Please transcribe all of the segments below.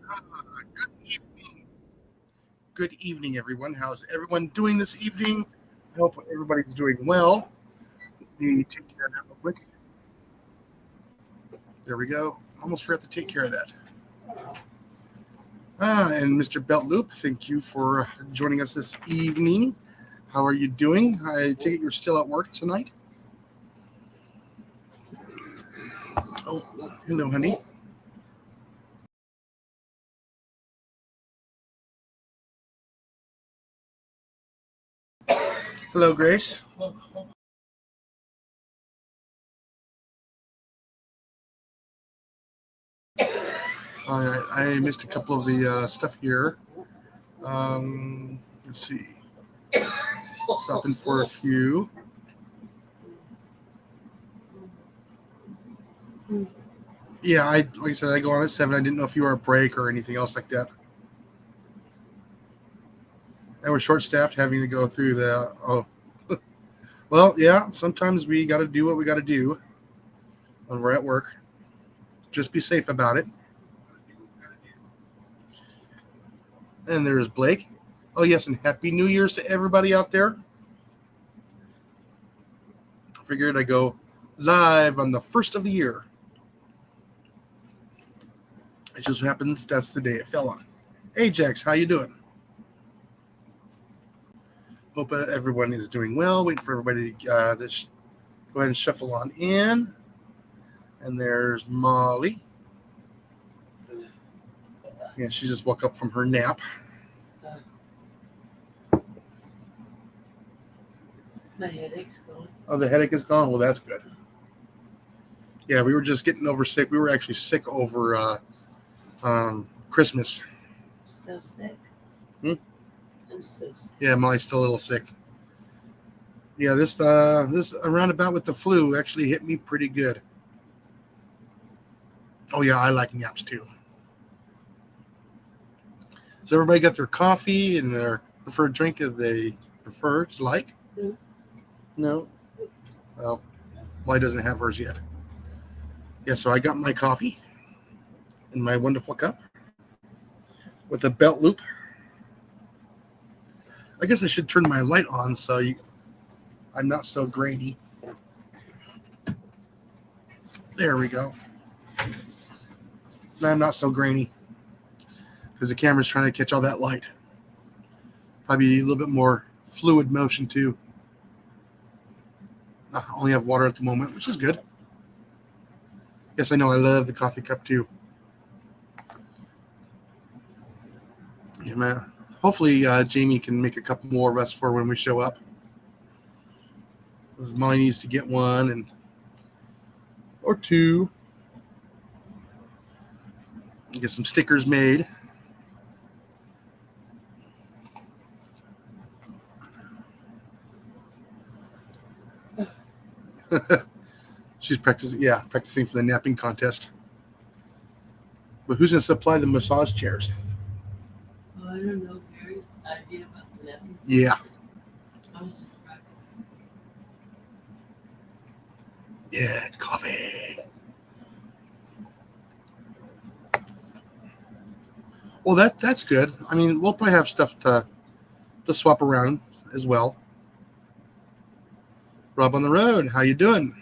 Good evening. Good evening, everyone. How's everyone doing this evening? I hope everybody's doing well. Let me take care of that real quick. There we go. Almost forgot to take care of that. And Mr. Beltloop, thank you for joining us this evening. How are you doing? I take it you're still at work tonight. Oh, hello, honey. Hello, Grace. I missed a couple of the stuff here. Let's see. Stopping for a few. Yeah, like I said, I go on at 7. I didn't know if you were a break or anything else like that. And we're short staffed, having to go through the. Oh, well, yeah. Sometimes we got to do what we got to do when we're at work. Just be safe about it. And there's Blake. Oh yes, and happy New Year's to everybody out there. Figured I go live on the first of the year. It just happens that's the day it fell on. Ajax, how you doing? Hope everyone is doing well. Waiting for everybody to go ahead and shuffle on in. And there's Molly. Yeah, she just woke up from her nap. My headache's gone. Oh, the headache is gone. Well, that's good. Yeah, we were just getting over sick. We were actually sick over Christmas. Still sick? Hmm? I'm still sick. Yeah, Molly's still a little sick. Yeah, this roundabout with the flu actually hit me pretty good. Oh yeah, I like naps too. So everybody got their coffee and their preferred drink that they prefer to like? No. No. Well, Molly doesn't have hers yet. Yeah, so I got my coffee in my wonderful cup with a belt loop. I guess I should turn my light on I'm not so grainy. There we go. Now I'm not so grainy because the camera's trying to catch all that light. Probably a little bit more fluid motion too. I only have water at the moment, which is good. Yes, I know. I love the coffee cup too. Yeah, man. Hopefully, Jamie can make a couple more rests for when we show up. Molly needs to get one or two. Get some stickers made. She's practicing. Yeah, practicing for the napping contest. But who's going to supply the massage chairs? Oh, I don't know Gary's idea about the napping. Yeah. I was just practicing. Yeah, coffee. Well, that's good. I mean, we'll probably have stuff to swap around as well. Rob on the road, how you doing?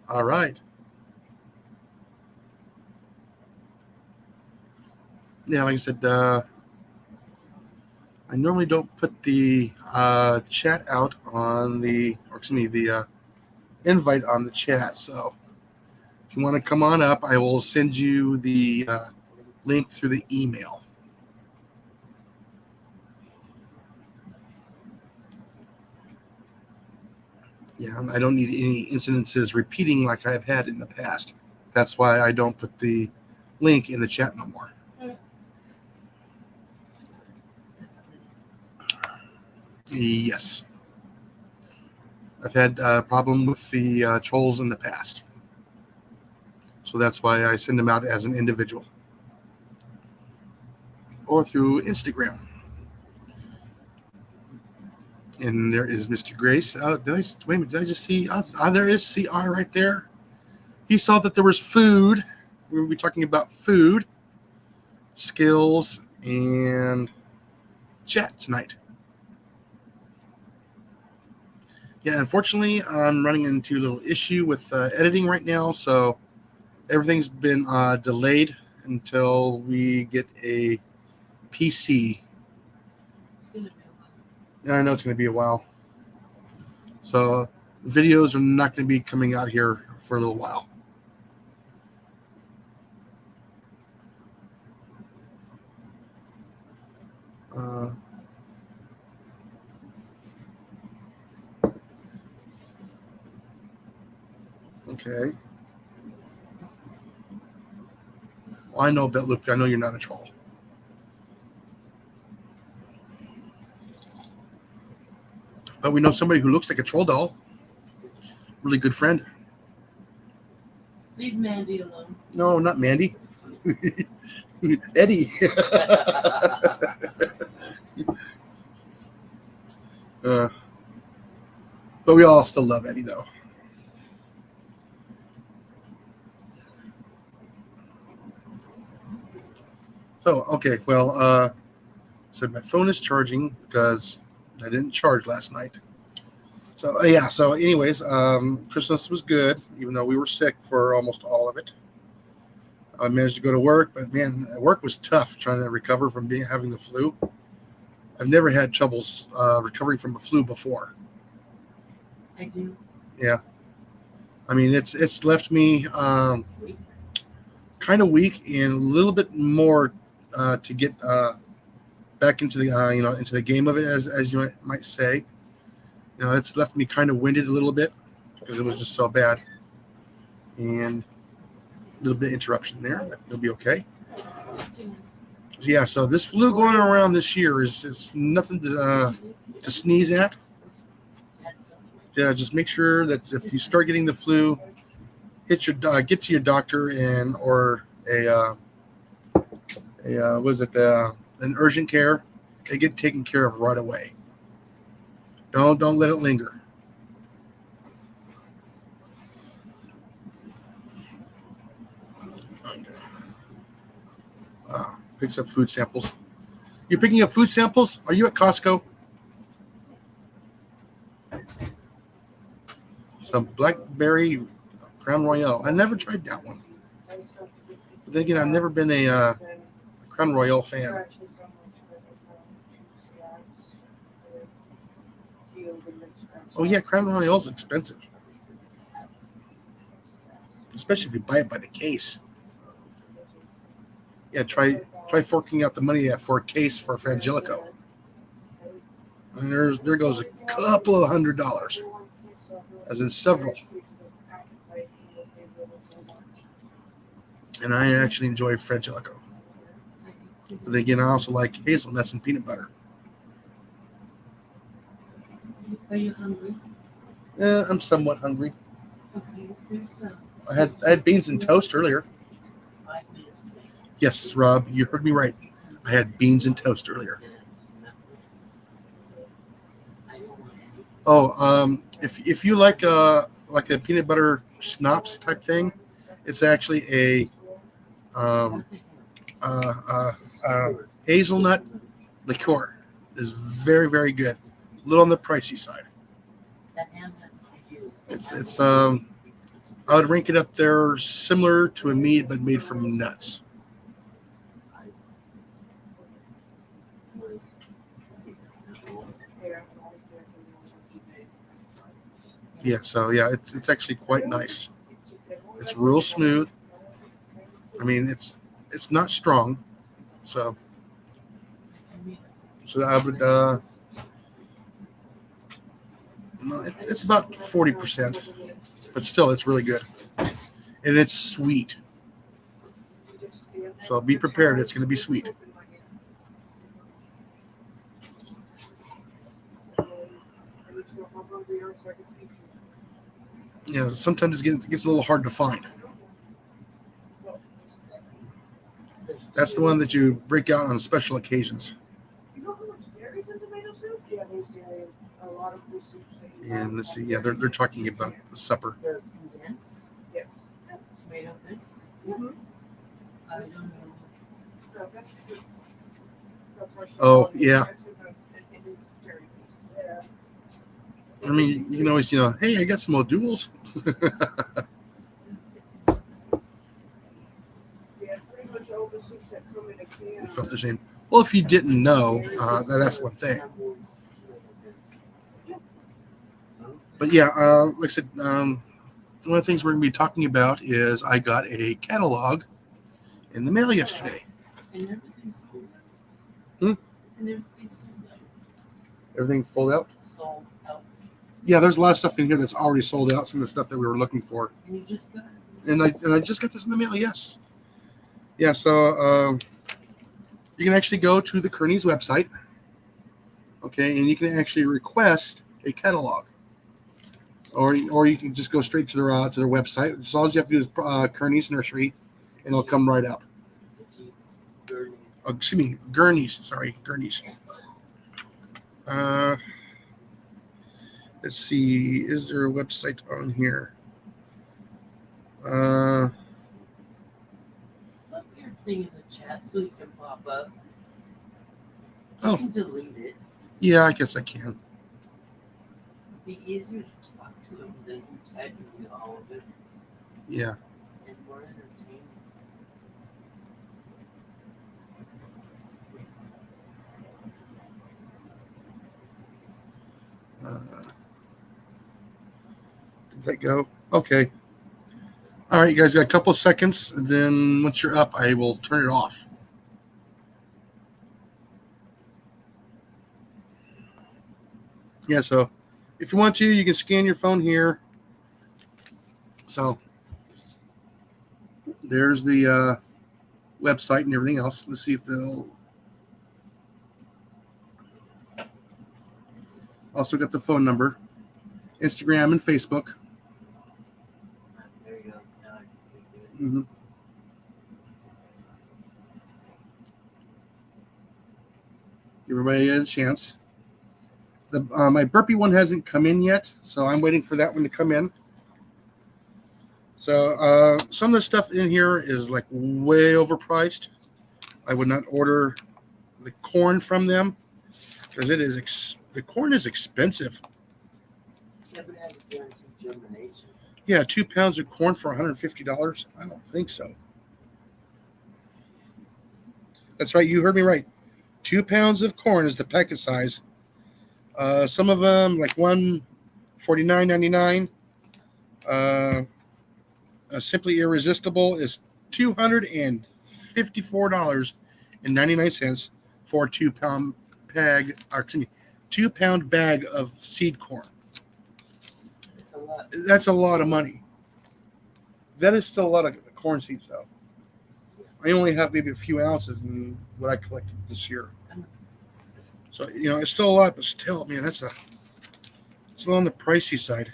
All right. Yeah, like I said, I normally don't put the chat out on or excuse me, the invite on the chat. So if you want to come on up, I will send you the link through the email. Yeah, I don't need any incidences repeating like I've had in the past. That's why I don't put the link in the chat no more. That's good. Yes, I've had a problem with the trolls in the past. So that's why I send them out as an individual or through Instagram. And there is Mr. Grace. Wait a minute? Did I just see? There is CR right there. He saw that there was food. We're going to be talking about food, skills, and chat tonight. Yeah, unfortunately, I'm running into a little issue with editing right now, so everything's been delayed until we get a PC. It's gonna be a while. Yeah, I know it's going to be a while. So videos are not going to be coming out here for a little while. Uh, okay. Well, I know Loop. I know you're not a troll. But we know somebody who looks like a troll doll. Really good friend. Leave Mandy alone. No, not Mandy. Eddie. But we all still love Eddie, though. So, okay, well, so my phone is charging because I didn't charge last night. So, yeah, so anyways, Christmas was good, even though we were sick for almost all of it. I managed to go to work, but man, work was tough trying to recover from having the flu. I've never had troubles recovering from a flu before. I do. Yeah, I mean it's left me kind of weak and a little bit more to get back into the into the game of it, as you might say. You know, it's left me kind of winded a little bit because it was just so bad, and a little bit of interruption there, but it'll be okay. Yeah, so this flu going around this year is nothing to sneeze at. Yeah, just make sure that if you start getting the flu, get to your doctor or was it an urgent care, and get taken care of right away. Don't let it linger. Picks up food samples. You're picking up food samples? Are you at Costco? Some blackberry Crown Royale. I never tried that one. But then again, I've never been a Crown Royale fan. Oh yeah, Crown Royale's expensive, especially if you buy it by the case. Yeah, try forking out the money for a case for Frangelico. And there goes a couple of $100, as in several. And I actually enjoy Frangelico. But again, I also like hazelnuts and peanut butter. Are you hungry? I'm somewhat hungry. Okay. I had beans and toast earlier. Yes, Rob, you heard me right. I had beans and toast earlier. Oh, if you like a peanut butter schnapps type thing, it's actually a hazelnut liqueur. Is very, very good. A little on the pricey side. It's I would rank it up there similar to a mead, but made from nuts. Yeah, so yeah, it's actually quite nice. It's real smooth. I mean, it's not strong, so I would it's about 40%, but still it's really good, and it's sweet. So be prepared; it's going to be sweet. Yeah, sometimes it gets a little hard to find. That's the one that you break out on special occasions. And let's see, yeah, they're talking about the supper. They're condensed. Yes. Tomato paste. Mm-hmm. I don't know. No, that's good. That's why she Oh, called it. yeah. That's because it is very good. Yeah. I mean, you can always, hey, I got some O'Douls. Yeah, pretty much all the soups that come in a can. You felt the shame. Well, if you didn't know, that's one thing. But yeah, like I said, one of the things we're going to be talking about is I got a catalog in the mail yesterday. And everything's sold out. Hmm? And everything's sold out. Everything sold out? Sold out. Yeah, there's a lot of stuff in here that's already sold out. Some of the stuff that we were looking for, And you just got it. and I just got this in the mail. Yes. Yeah. So you can actually go to the Kearney's website, okay, and you can actually request a catalog, or you can just go straight to their website. Just all you have to do is Kearney's Nursery, and it'll come right up. It's a cheap Gurney. Oh, excuse me, Gurney's. Sorry, Gurney's. Let's see. Is there a website on here? Put your thing in the chat so you can pop up. Oh. You can delete it. Yeah, I guess I can. It'd be easier to talk to him than typing all of it Yeah. and more entertaining. Did that go? Okay. All right, you guys got a couple of seconds, and then once you're up, I will turn it off. Yeah, so if you want to, you can scan your phone here. So there's the website and everything else. Let's see if they'll. Also got the phone number, Instagram and Facebook. There you go. Now I can see it good. Mm-hmm. Give everybody a chance. My burpee one hasn't come in yet, so I'm waiting for that one to come in. So some of the stuff in here is like way overpriced. I would not order the corn from them because the corn is expensive. Yeah, but it has a guaranteed germination. Yeah, 2 pounds of corn for $150. I don't think so. That's right, you heard me right. 2 pounds of corn is the packet size. Some of them, like one $49.99. Simply Irresistible is $254.99 for a 2 pound bag. Or excuse me, 2 pound bag of seed corn. It's a lot. That's a lot of money. That is still a lot of corn seeds, though. I only have maybe a few ounces in what I collected this year. So, it's still a lot, but still, man, it's still on the pricey side.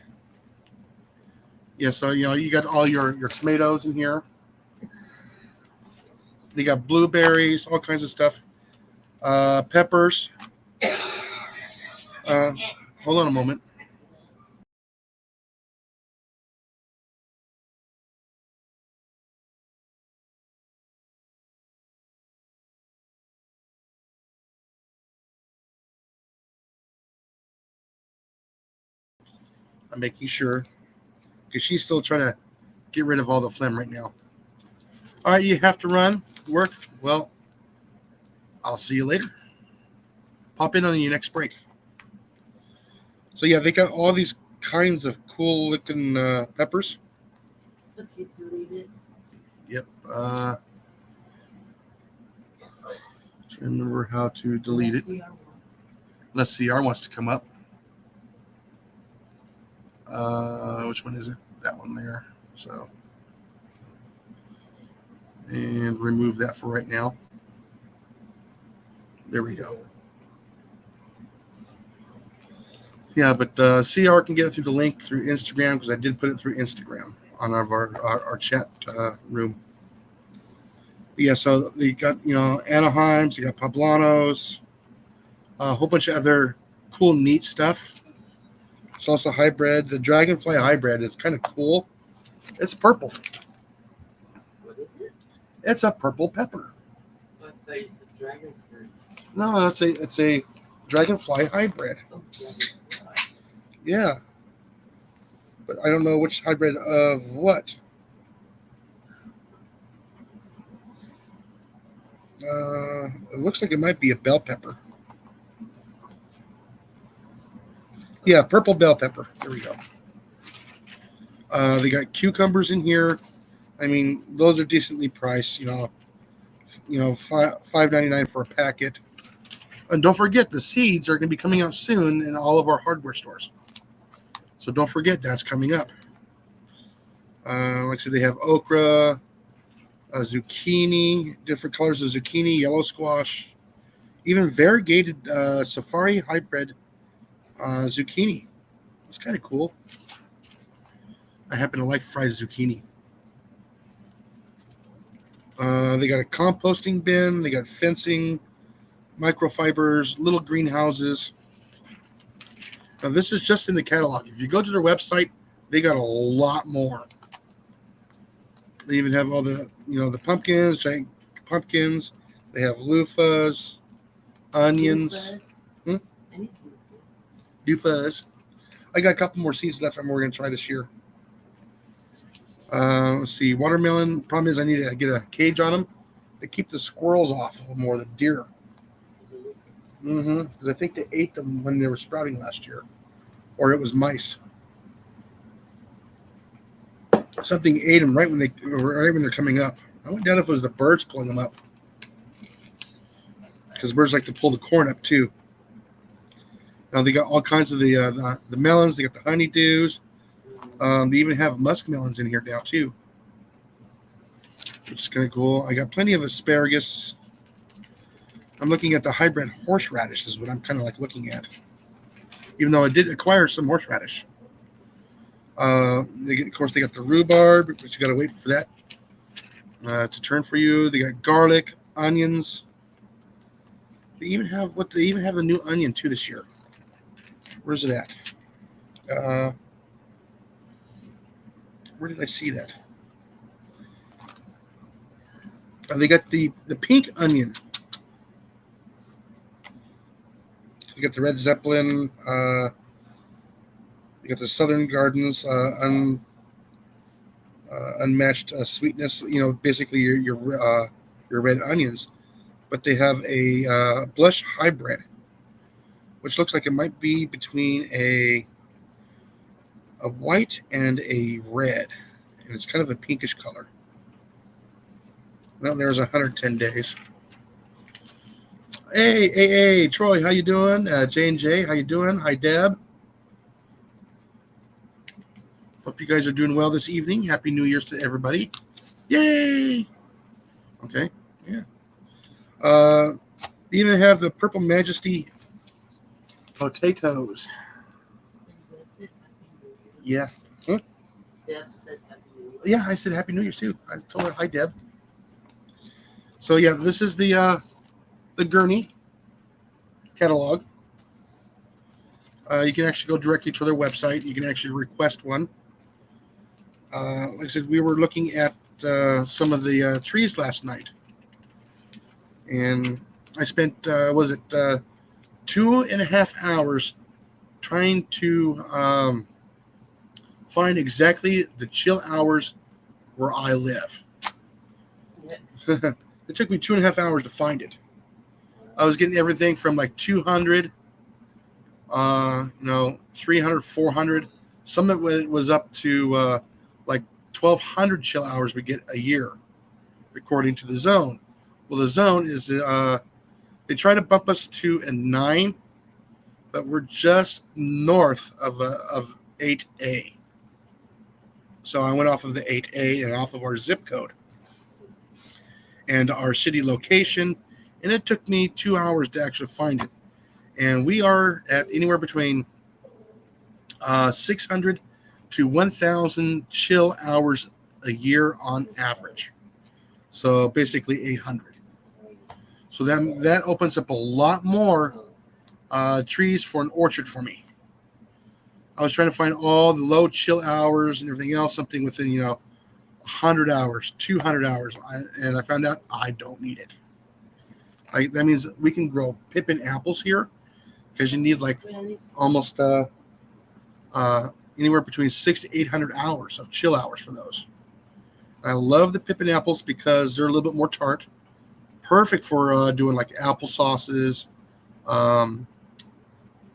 Yeah, so, you got all your tomatoes in here. They got blueberries, all kinds of stuff. Peppers. Hold on a moment. I'm making sure because she's still trying to get rid of all the phlegm right now. All right, you have to run work. Well, I'll see you later. Pop in on your next break. So yeah, they got all these kinds of cool looking peppers. Okay, delete it. Yep. Trying to remember how to delete it. Unless CR wants to come up. Which one is it? That one there. So, and remove that for right now. There we go. Yeah, but CR can get it through the link through Instagram because I did put it through Instagram on our chat room. Yeah, so they got Anaheims, they got Poblanos, a whole bunch of other cool, neat stuff. salsa hybrid. The dragonfly hybrid is kind of cool. It's purple. What is it? It's a purple pepper. I thought you said dragon fruit. No, it's a dragonfly hybrid. Oh, dragonfly. Yeah, but I don't know which hybrid of what. It looks like it might be a bell pepper. Yeah, purple bell pepper. There we go. They got cucumbers in here. I mean, those are decently priced. $5.99 for a packet. And don't forget, the seeds are going to be coming out soon in all of our hardware stores. So don't forget, that's coming up. Like I said, they have okra, zucchini, different colors of zucchini, yellow squash, even variegated safari hybrid zucchini. That's kind of cool. I happen to like fried zucchini. They got a composting bin. They got fencing, microfibers, little greenhouses. Now, this is just in the catalog. If you go to their website, they got a lot more. They even have all the pumpkins, giant pumpkins. They have loofahs, onions, Loofahs? I need loofahs. loofahs. I got a couple more seeds left. We're going to try this year. Let's see. Watermelon. Problem is, I need to get a cage on them to keep the squirrels off of them or the deer. The loofahs. Because I think they ate them when they were sprouting last year, or it was mice. Something ate them right when they're coming up. I went down if it was the birds pulling them up, because birds like to pull the corn up too. Now they got all kinds of the melons. They got the honeydews. They even have muskmelons in here now too, which is kind of cool. I got plenty of asparagus. I'm looking at the hybrid horseradish is what I'm kind of like looking at, even though I did acquire some horseradish. Of course, they got the rhubarb, but you got to wait for that to turn for you. They got garlic, onions. They even have the new onion too this year. Where's it at? Where did I see that? They got the pink onion. You got the Red Zeppelin. You got the Southern Gardens unmatched sweetness. Basically your red onions, but they have a blush hybrid, which looks like it might be between a white and a red, and it's kind of a pinkish color. Well, there's 110 days. Hey, Troy, how you doing? J&J, how you doing? Hi, Deb. Hope you guys are doing well this evening. Happy New Year's to everybody. Yay! Okay, yeah. They even have the Purple Majesty potatoes. Yeah. Huh? Deb said Happy New Year. Yeah, I said Happy New Year's too. I told her, hi, Deb. So, yeah, this is the Gurney catalog. You can actually go directly to their website. You can actually request one. Like I said, we were looking at some of the trees last night. And I spent, 2.5 hours trying to find exactly the chill hours where I live. Yeah. It took me 2.5 hours to find it. I was getting everything from like 200, 300, 400. Some of it was up to like 1,200 chill hours we get a year, according to the zone. Well, the zone is, they try to bump us to a 9, but we're just north of 8A. So I went off of the 8A and off of our zip code and our city location, and it took me 2 hours to actually find it. And we are at anywhere between 600 to 1,000 chill hours a year on average. So basically 800. So then that opens up a lot more trees for an orchard for me. I was trying to find all the low chill hours and everything else, something within 100 hours, 200 hours, and I found out I don't need it. That means we can grow pippin apples here because you need like almost anywhere between 600 to 800 hours of chill hours for those. I love the pippin apples because they're a little bit more tart, perfect for doing like apple sauces, pies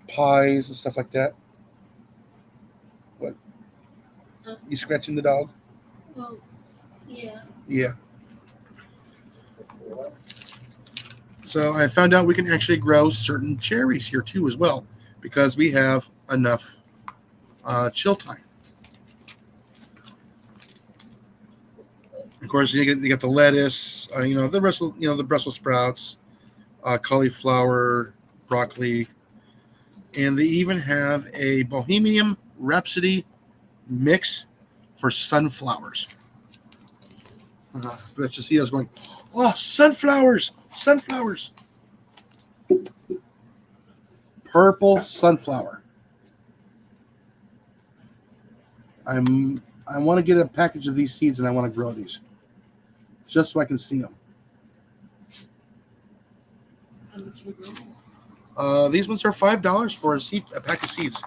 and stuff like that. What? You scratching the dog? Well, yeah. Yeah. So I found out we can actually grow certain cherries here too as well because we have enough chill time. Of course, you get the lettuce, the the Brussels sprouts, cauliflower, broccoli, and they even have a Bohemian Rhapsody mix for sunflowers. But just see, I was going, oh, sunflowers, sunflowers, purple sunflower. I want to get a package of these seeds and I want to grow these, just so I can see them. These ones are $5 for a pack of seeds.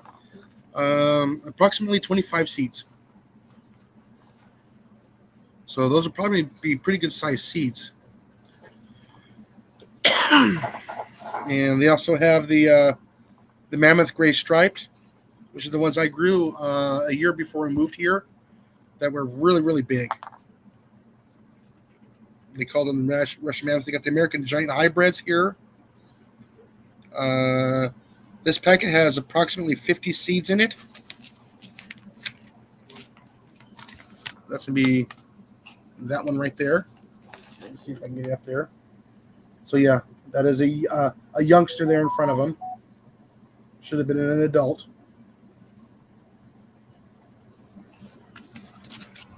Approximately 25 seeds. So those will probably be pretty good sized seeds. And they also have the mammoth gray striped, which are the ones I grew a year before I moved here, that were really, really big. They call them Russian mammoths. They got the American giant hybrids here. This packet has approximately 50 seeds in it. That's going to be that one right there. Let me see if I can get it up there. So yeah, that is a youngster there in front of him. Should have been an adult.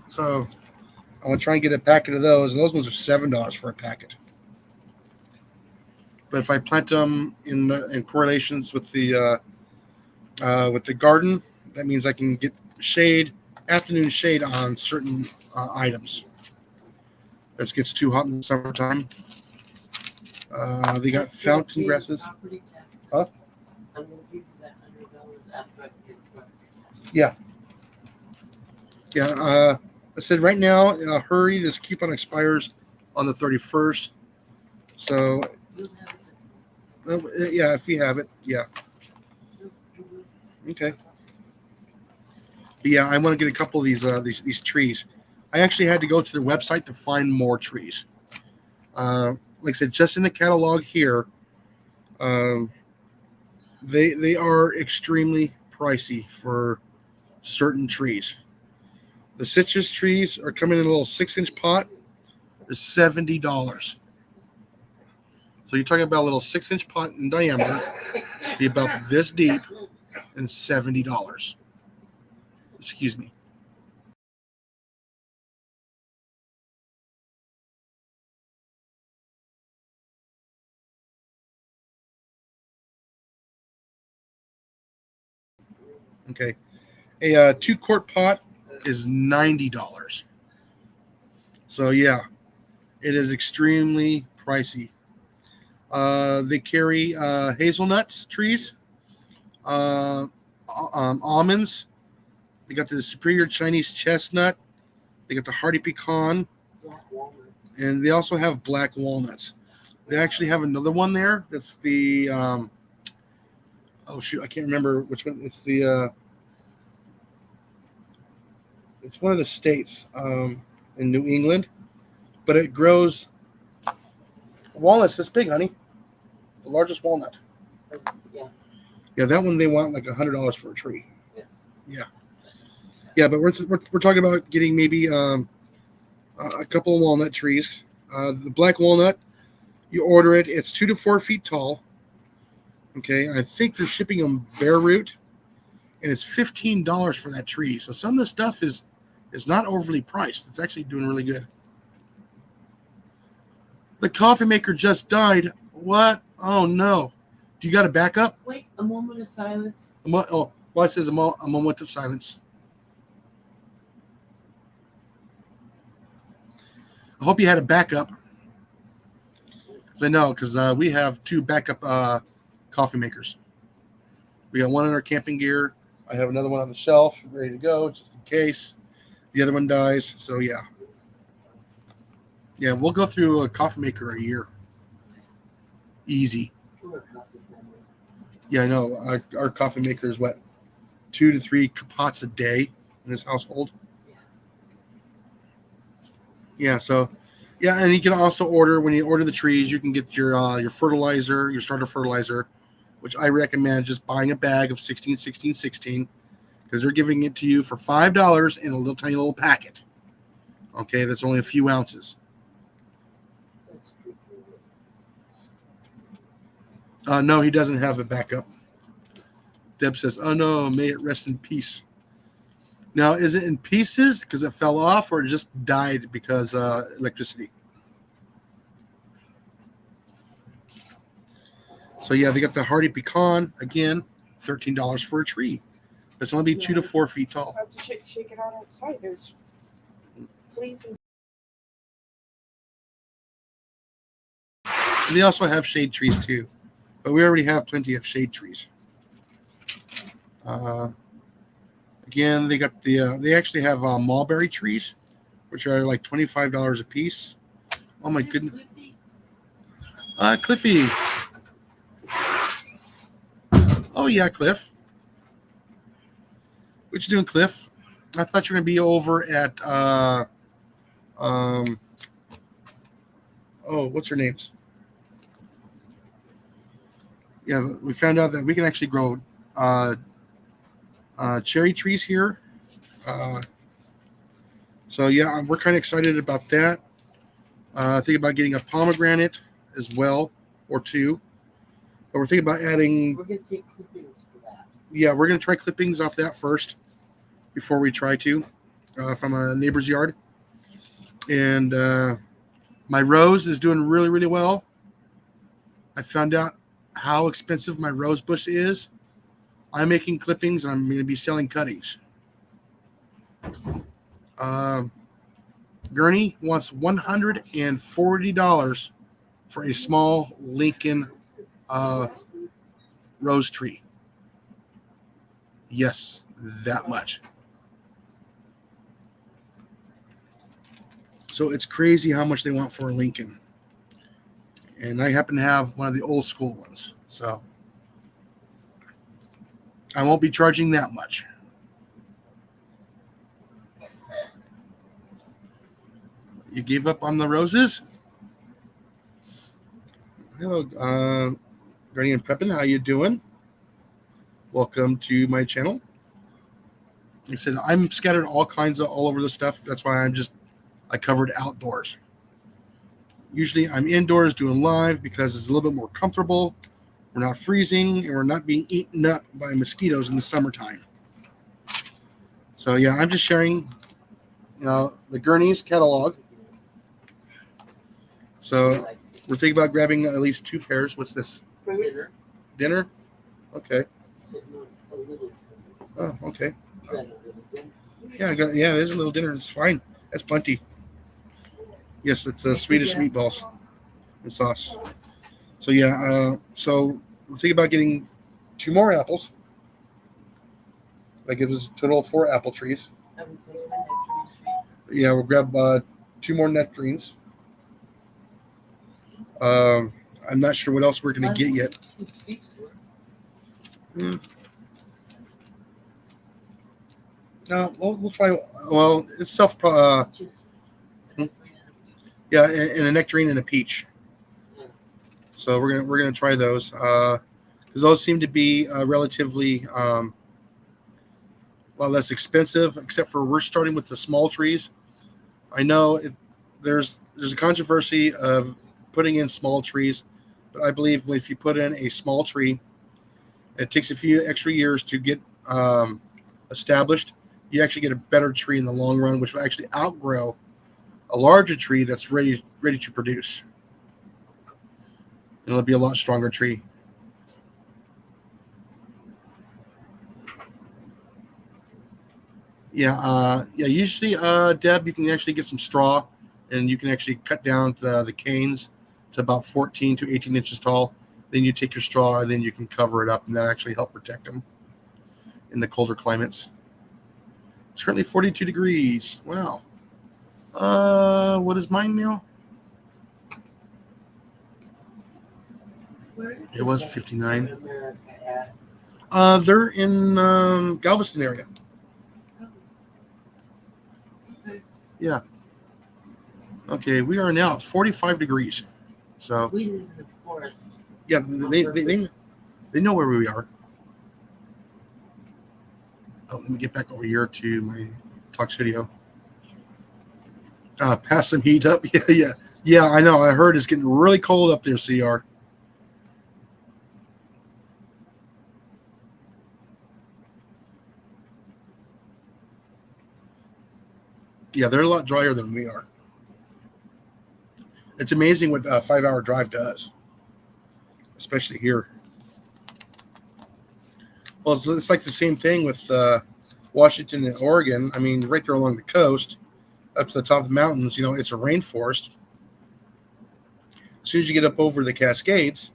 So I'm going to try and get a packet of those. And those ones are $7 for a packet. But if I plant them in correlations with the garden, that means I can get afternoon shade on certain items. If it gets too hot in the summertime. They got fountain grasses. Huh? I'm going to give you that $100 after I get property tax. Yeah. Yeah. I said right now, hurry. This coupon expires on the 31st. So, You'll have it this yeah, if you have it, yeah. Okay. But yeah, I want to get a couple of these trees. I actually had to go to their website to find more trees. Like I said, just in the catalog here, they are extremely pricey for certain trees. The citrus trees are coming in a little 6-inch pot. They're $70. So you're talking about a little 6-inch pot in diameter, be about this deep, and $70. Excuse me. Okay. A 2-quart pot is $90. So yeah, it is extremely pricey. They carry hazelnuts trees, almonds. They got the superior Chinese chestnut. They got the hardy pecan, black walnuts. and they also have black walnuts. They actually have another one there. That's the oh shoot, I can't remember which one. It's it's one of the states in New England, but it grows walnuts this big, honey. The largest walnut. Yeah. Yeah, that one they want like $100 for a tree. Yeah. Yeah. Yeah, but we're talking about getting maybe a couple of walnut trees. The black walnut, you order it. It's 2 to 4 feet tall. Okay, I think they're shipping them bare root, and it's $15 for that tree. So some of the stuff is not overly priced. It's actually doing really good. The coffee maker just died. What? Oh no! Do you got a backup? Wait, a moment of silence. What? Oh, Well, it says a moment of silence. I hope you had a backup. I know, because we have 2 backup coffee makers. We got one in our camping gear. I have another one on the shelf, ready to go, just in case the other one dies. So yeah, we'll go through a coffee maker a year, easy. We're a coffee family. Yeah, I know. Our coffee maker is what, 2 to 3 pots a day in this household. Yeah, so yeah, and you can also order when you order the trees, you can get your fertilizer, your starter fertilizer, which I recommend just buying a bag of 16, 16, 16, because they're giving it to you for $5 in a little tiny little packet. Okay, that's only a few ounces. That's good. No, he doesn't have a backup. Deb says, "Oh no, may it rest in peace." Now, is it in pieces because it fell off, or it just died because electricity? So yeah, they got the hardy pecan again, $13 for a tree. It's only be 2 to 4 feet tall. I have to shake it out outside. There's fleas and And they also have shade trees too, but we already have plenty of shade trees. Again, they got they actually have mulberry trees, which are like $25 a piece. Oh my goodness, Cliffy. Oh yeah, Cliff. What you doing, Cliff? I thought you were gonna be over at oh, what's her name's? Yeah, we found out that we can actually grow cherry trees here. So yeah, we're kind of excited about that. Think about getting a pomegranate as well, or 2. But we're thinking about adding. We're gonna take clippings for that. Yeah, we're gonna try clippings off that first before we try to from a neighbor's yard. And my rose is doing really, really well. I found out how expensive my rose bush is. I'm making clippings and I'm going to be selling cuttings. Gurney wants $140 for a small Lincoln rose tree. Yes, that much. So it's crazy how much they want for a Lincoln. And I happen to have one of the old school ones. So I won't be charging that much. You gave up on the roses? Hello, Granny and Pepin. How you doing? Welcome to my channel. Like I said, I'm scattered all over the stuff. That's why I covered outdoors. Usually I'm indoors doing live because it's a little bit more comfortable. We're not freezing and we're not being eaten up by mosquitoes in the summertime. So yeah, I'm just sharing, the Gurney's catalog. So we're thinking about grabbing at least 2 pairs. What's this? For dinner. Dinner? Okay. Sitting on a little. Oh, okay. You got a little dinner. Yeah, there's a little dinner. It's fine. That's plenty. Yes, it's Swedish meatballs and sauce. So yeah, so we're thinking about getting 2 more apples. That gives us a total of 4 apple trees. I would place my nectarine tree. Yeah, we'll grab 2 more nectarines. I'm not sure what else we're going to get yet. No, we'll try. Well, it's yeah, and a nectarine and a peach. So we're gonna try those because those seem to be relatively a lot less expensive. Except for we're starting with the small trees. I know there's a controversy of putting in small trees, but I believe if you put in a small tree, it takes a few extra years to get established. You actually get a better tree in the long run, which will actually outgrow a larger tree that's ready to produce. It'll be a lot stronger tree. Yeah. Usually, Deb, you can actually get some straw, and you can actually cut down the canes to about 14 to 18 inches tall. Then you take your straw, and then you can cover it up, and that actually help protect them in the colder climates. It's currently 42 degrees. Wow. What is mine now? Where is It was that 59. in America at? They're in Galveston area. Oh, okay. Yeah. Okay, we are now at 45 degrees. So We live in the forest. yeah, On they purpose. they know where we are. Oh, let me get back over here to my talk studio. Pass some heat up. Yeah. I know. I heard it's getting really cold up there, CR. Yeah, they're a lot drier than we are. It's amazing what a 5 hour drive does, especially here. Well, it's like the same thing with Washington and Oregon. I mean, right there along the coast, up to the top of the mountains, it's a rainforest. As soon as you get up over the Cascades,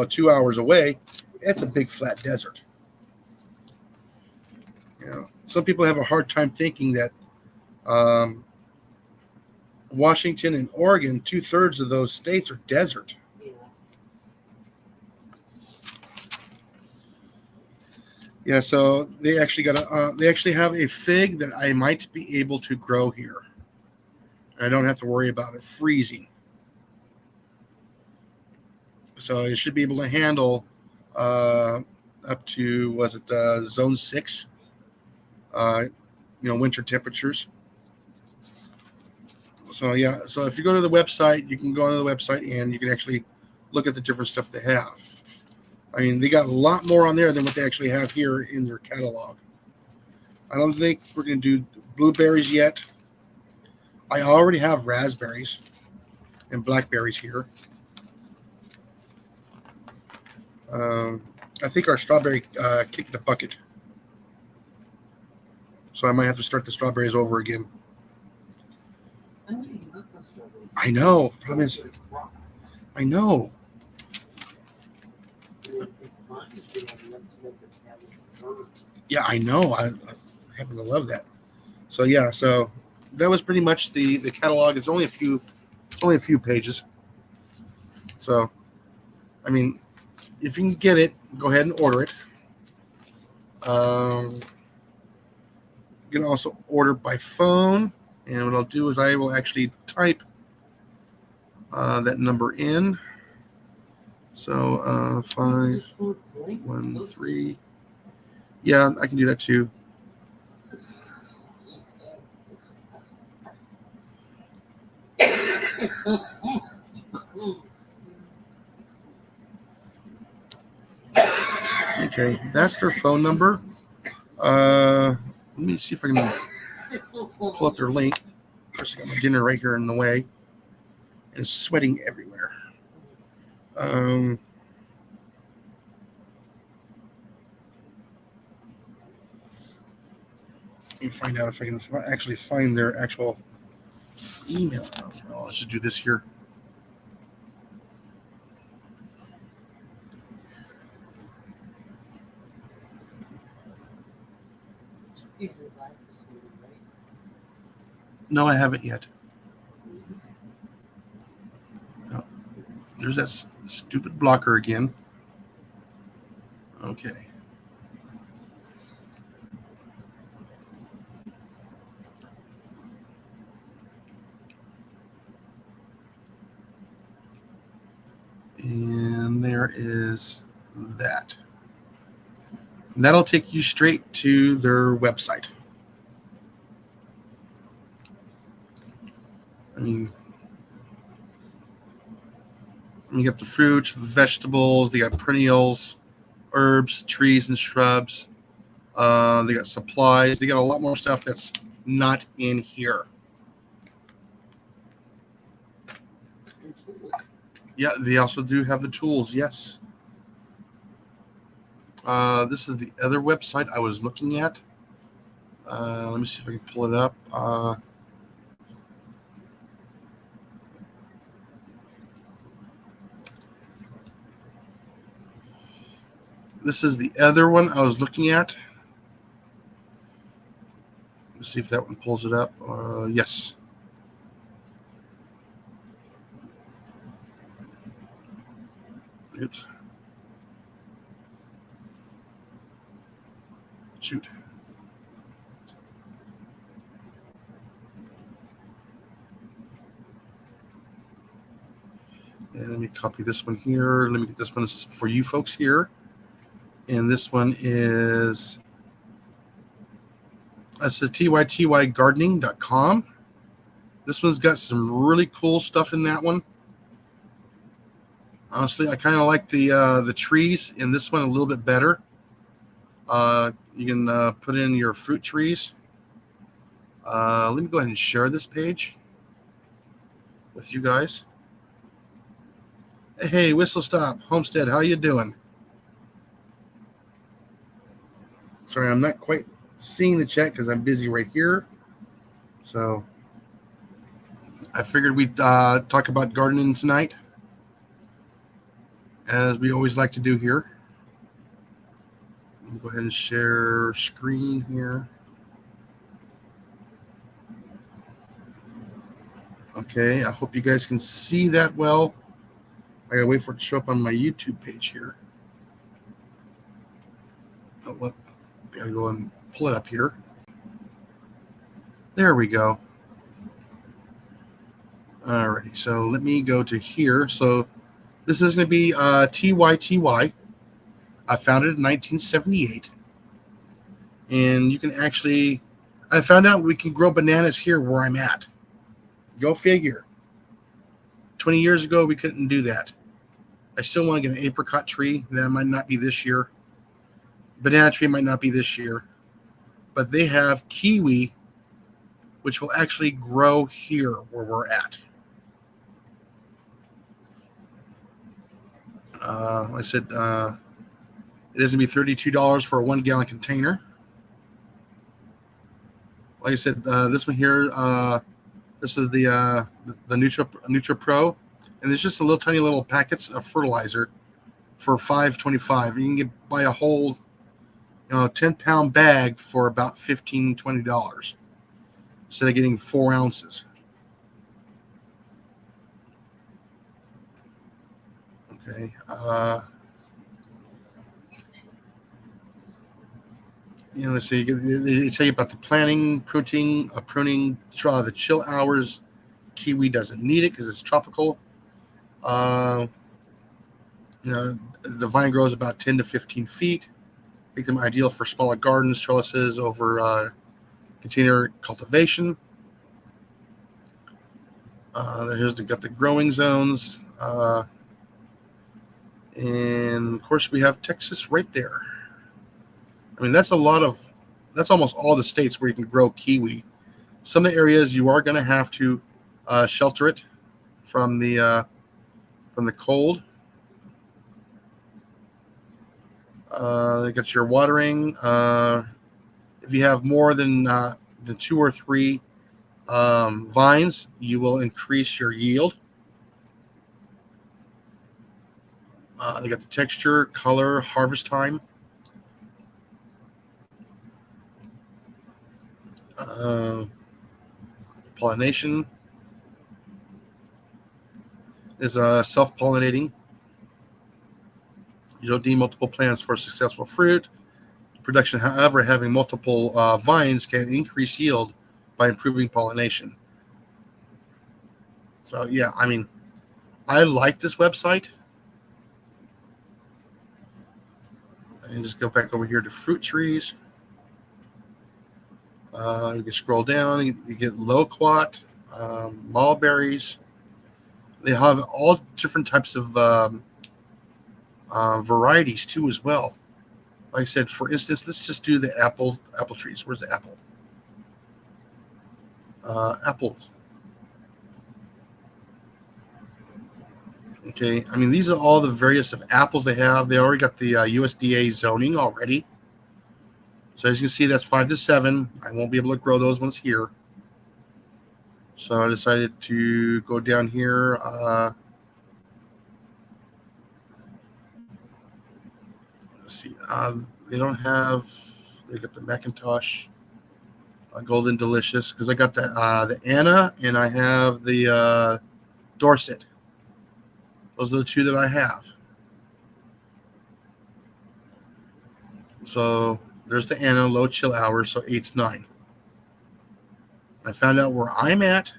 2 hours away, it's a big flat desert. Some people have a hard time thinking that um, Washington and Oregon, 2/3 of those states are desert. Yeah. Yeah, so they actually have a fig that I might be able to grow here. I don't have to worry about it freezing. So it should be able to handle uh, up to was it zone 6? Uh, winter temperatures. So yeah, so if you go to the website, you can go onto the website and you can actually look at the different stuff they have. I mean, they got a lot more on there than what they actually have here in their catalog. I don't think we're going to do blueberries yet. I already have raspberries and blackberries here. Um, I think our strawberry kicked the bucket, so I might have to start the strawberries over again. I know you love those strawberries. I know. Problem is, Strawberry rock. I know. And it'd be fun if they had enough to make a family dessert. Yeah, I know. I happen to love that. So yeah, so that was pretty much the catalog. It's only a few pages. So I mean, if you can get it, go ahead and order it. You can also order by phone, and what I'll do is I will actually type that number in. So 513. Yeah, I can do that too. Okay, that's their phone number. Let me see if I can pull up their link. Of course, I got my dinner right here in the way, and it's sweating everywhere. Let me find out if I can actually find their actual email. Oh, let's just do this here. You do like this movie, right? No, I haven't yet. No. There's that stupid blocker again. Okay. And there is that. And that'll take you straight to their website. I mean, you got the fruits, vegetables, they got perennials, herbs, trees, and shrubs. They got supplies. They got a lot more stuff that's not in here. Yeah, they also do have the tools. Yes. This is the other website I was looking at. Let me see if I can pull it up. This is the other one I was looking at. Let's see if that one pulls it up. Yes. Oops. Shoot. And let me copy this one here. Let me get this one for you folks here. And this one is tytygardening.com. This one's got some really cool stuff in that one. Honestly, I kind of like the trees in this one a little bit better. You can put in your fruit trees. Let me go ahead and share this page with you guys. Hey, Whistle Stop Homestead, how you doing? Sorry, I'm not quite seeing the chat because I'm busy right here. So I figured we'd talk about gardening tonight, as we always like to do here. Let me go ahead and share screen here. Okay, I hope you guys can see that well. I gotta wait for it to show up on my YouTube page here. Oh, look, I gotta go and pull it up here. There we go. Alrighty, so let me go to here. So this is going to be TYTY. I founded in 1978. And you can actually, I found out we can grow bananas here where I'm at. Go figure. 20 years ago, we couldn't do that. I still want to get an apricot tree. That might not be this year. Banana tree might not be this year. But they have kiwi, which will actually grow here where we're at. Like I said, it is going to be $32 for a 1 gallon container. Like I said, this one here, this is the Nutra Pro, and there's just a little tiny little packets of fertilizer for $5.25. You can buy a whole 10-pound bag for about $15-20 instead of getting 4 ounces. Okay. Let's see. They tell you about the planting, pruning, the chill hours. Kiwi doesn't need it because it's tropical. The vine grows about 10 to 15 feet. Make them ideal for smaller gardens, trellises over container cultivation. Got the growing zones. And of course, we have Texas right there. I mean, that's almost all the states where you can grow kiwi. Some of the areas you are going to have to shelter it from the cold. They got your watering. If you have more than 2 or 3 vines, you will increase your yield. They got the texture, color, harvest time. Pollination is self-pollinating. You don't need multiple plants for successful fruit production. However, having multiple vines can increase yield by improving pollination. So yeah, I mean, I like this website. And just go back over here to fruit trees. You can scroll down. You get loquat, mulberries. They have all different types of varieties too, as well. Like I said, for instance, let's just do the apple trees. Where's the apple? Apple. Okay, I mean, these are all the various of apples they have. They already got the USDA zoning already. So as you can see, that's 5 to 7. I won't be able to grow those ones here. So I decided to go down here. Let's see. They don't have. They got the Macintosh Golden Delicious because I got the Anna and I have the Dorset. Those are the two that I have. So there's the Anna low chill hours, so 8 to 9. I found out where I'm at.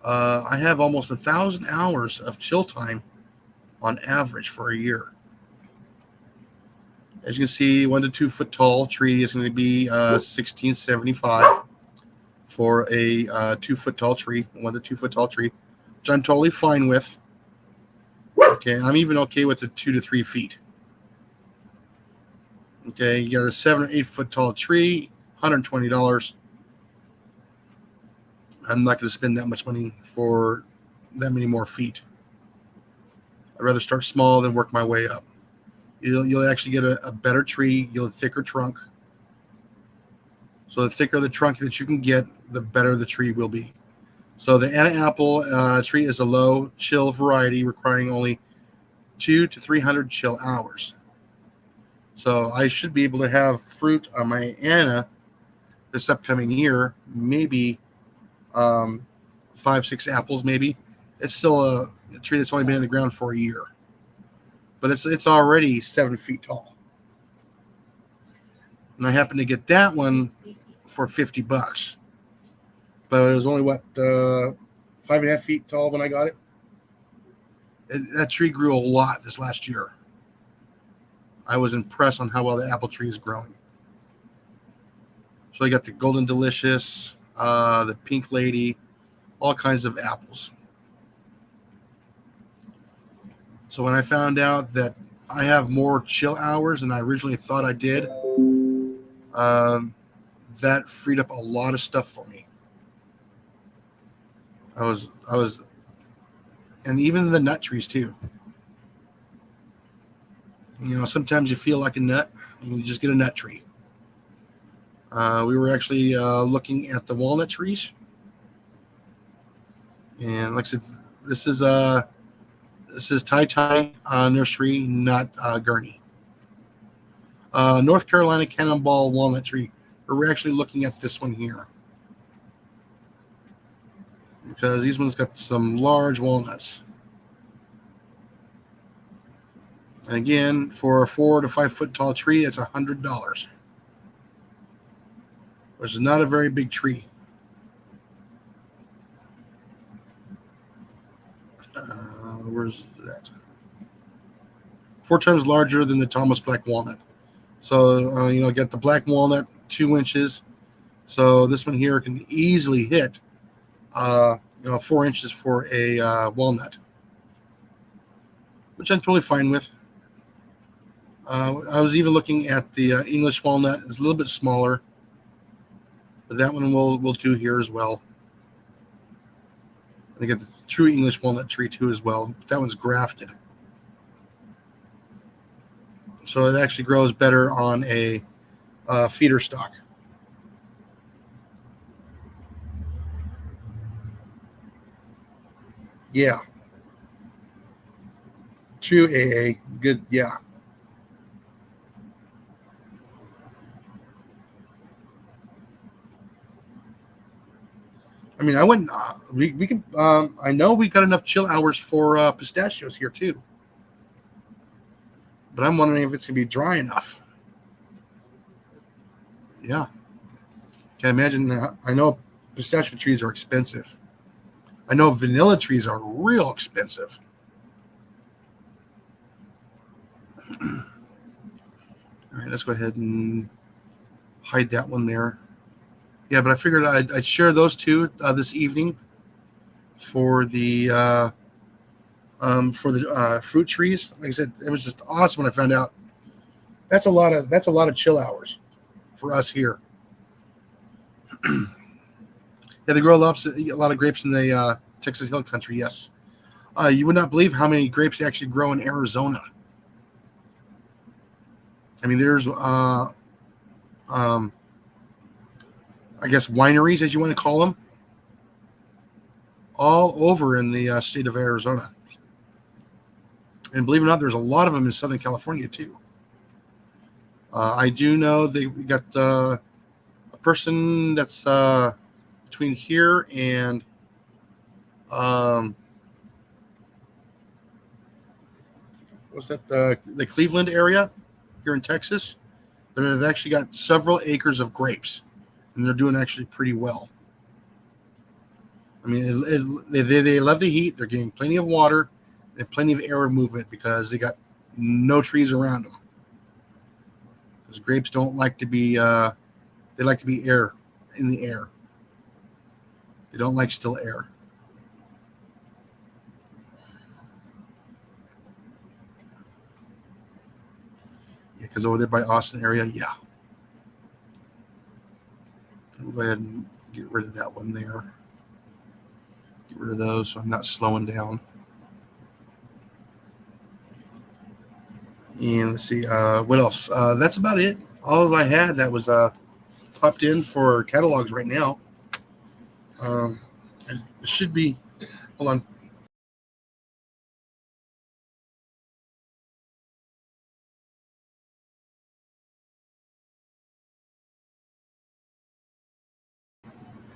I have almost 1,000 hours of chill time on average for a year. As you can see, 1 to 2 foot tall tree is going to be $16.75 for a 2 foot tall tree, 1 to 2 foot tall tree, which I'm totally fine with. Okay, I'm even okay with the 2 to 3 feet. Okay, you got a 7 or 8 foot tall tree, $120. I'm not going to spend that much money for that many more feet. I'd rather start small than work my way up. You'll actually get a better tree. You'll have a thicker trunk. So the thicker the trunk that you can get, the better the tree will be. So the Anna apple tree is a low chill variety requiring only 200 to 300 chill hours. So I should be able to have fruit on my Anna this upcoming year, maybe 5, 6 apples, maybe. It's still a tree that's only been in the ground for a year, but it's already 7 feet tall. And I happened to get that one for $50, but it was only 5.5 feet tall when I got it. That tree grew a lot this last year. I was impressed on how well the apple tree is growing. So I got the Golden Delicious, the Pink Lady, all kinds of apples. So when I found out that I have more chill hours than I originally thought I did, that freed up a lot of stuff for me. I was, and even the nut trees too. You know, sometimes you feel like a nut, and you just get a nut tree. We were actually looking at the walnut trees, and like I said, this is Tai Nursery, not Gurney. North Carolina Cannonball Walnut Tree. We're actually looking at this one here because these ones got some large walnuts. And again, for a 4 to 5 foot tall tree, it's $100, which is not a very big tree. Where's that? 4 times larger than the Thomas Black Walnut. So, get the black walnut, 2 inches. So this one here can easily hit, 4 inches for a walnut, which I'm totally fine with. I was even looking at the English walnut. It's a little bit smaller, but that one we'll do here as well. I got the true English walnut tree too as well. That one's grafted, so it actually grows better on a feeder stock. Yeah. True AA. Good. Yeah. I mean, I wouldn't. We can. I know we got enough chill hours for pistachios here too, but I'm wondering if it's gonna be dry enough. Yeah, can't imagine. I know pistachio trees are expensive. I know vanilla trees are real expensive. All right, let's go ahead and hide that one there. Yeah, but I figured I'd share those two this evening for the fruit trees. Like I said, it was just awesome when I found out. That's a lot of chill hours for us here. Yeah, they grow a lot of grapes in the Texas Hill Country. Yes, you would not believe how many grapes they actually grow in Arizona. I mean, there's I guess wineries, as you want to call them, all over in the state of Arizona. And believe it or not, there's a lot of them in Southern California too. I do know they got a person that's between here and what's that? The Cleveland area here in Texas. They've actually got several acres of grapes, and they're doing actually pretty well. I mean, they love the heat. They're getting plenty of water and plenty of air movement because they got no trees around them. Because grapes don't like to be, they like to be air in the air. They don't like still air. Yeah, because over there by Austin area, yeah. I'll go ahead and get rid of that one there. Get rid of those so I'm not slowing down. And let's see, what else? That's about it. All I had that was popped in for catalogs right now. It should be, hold on.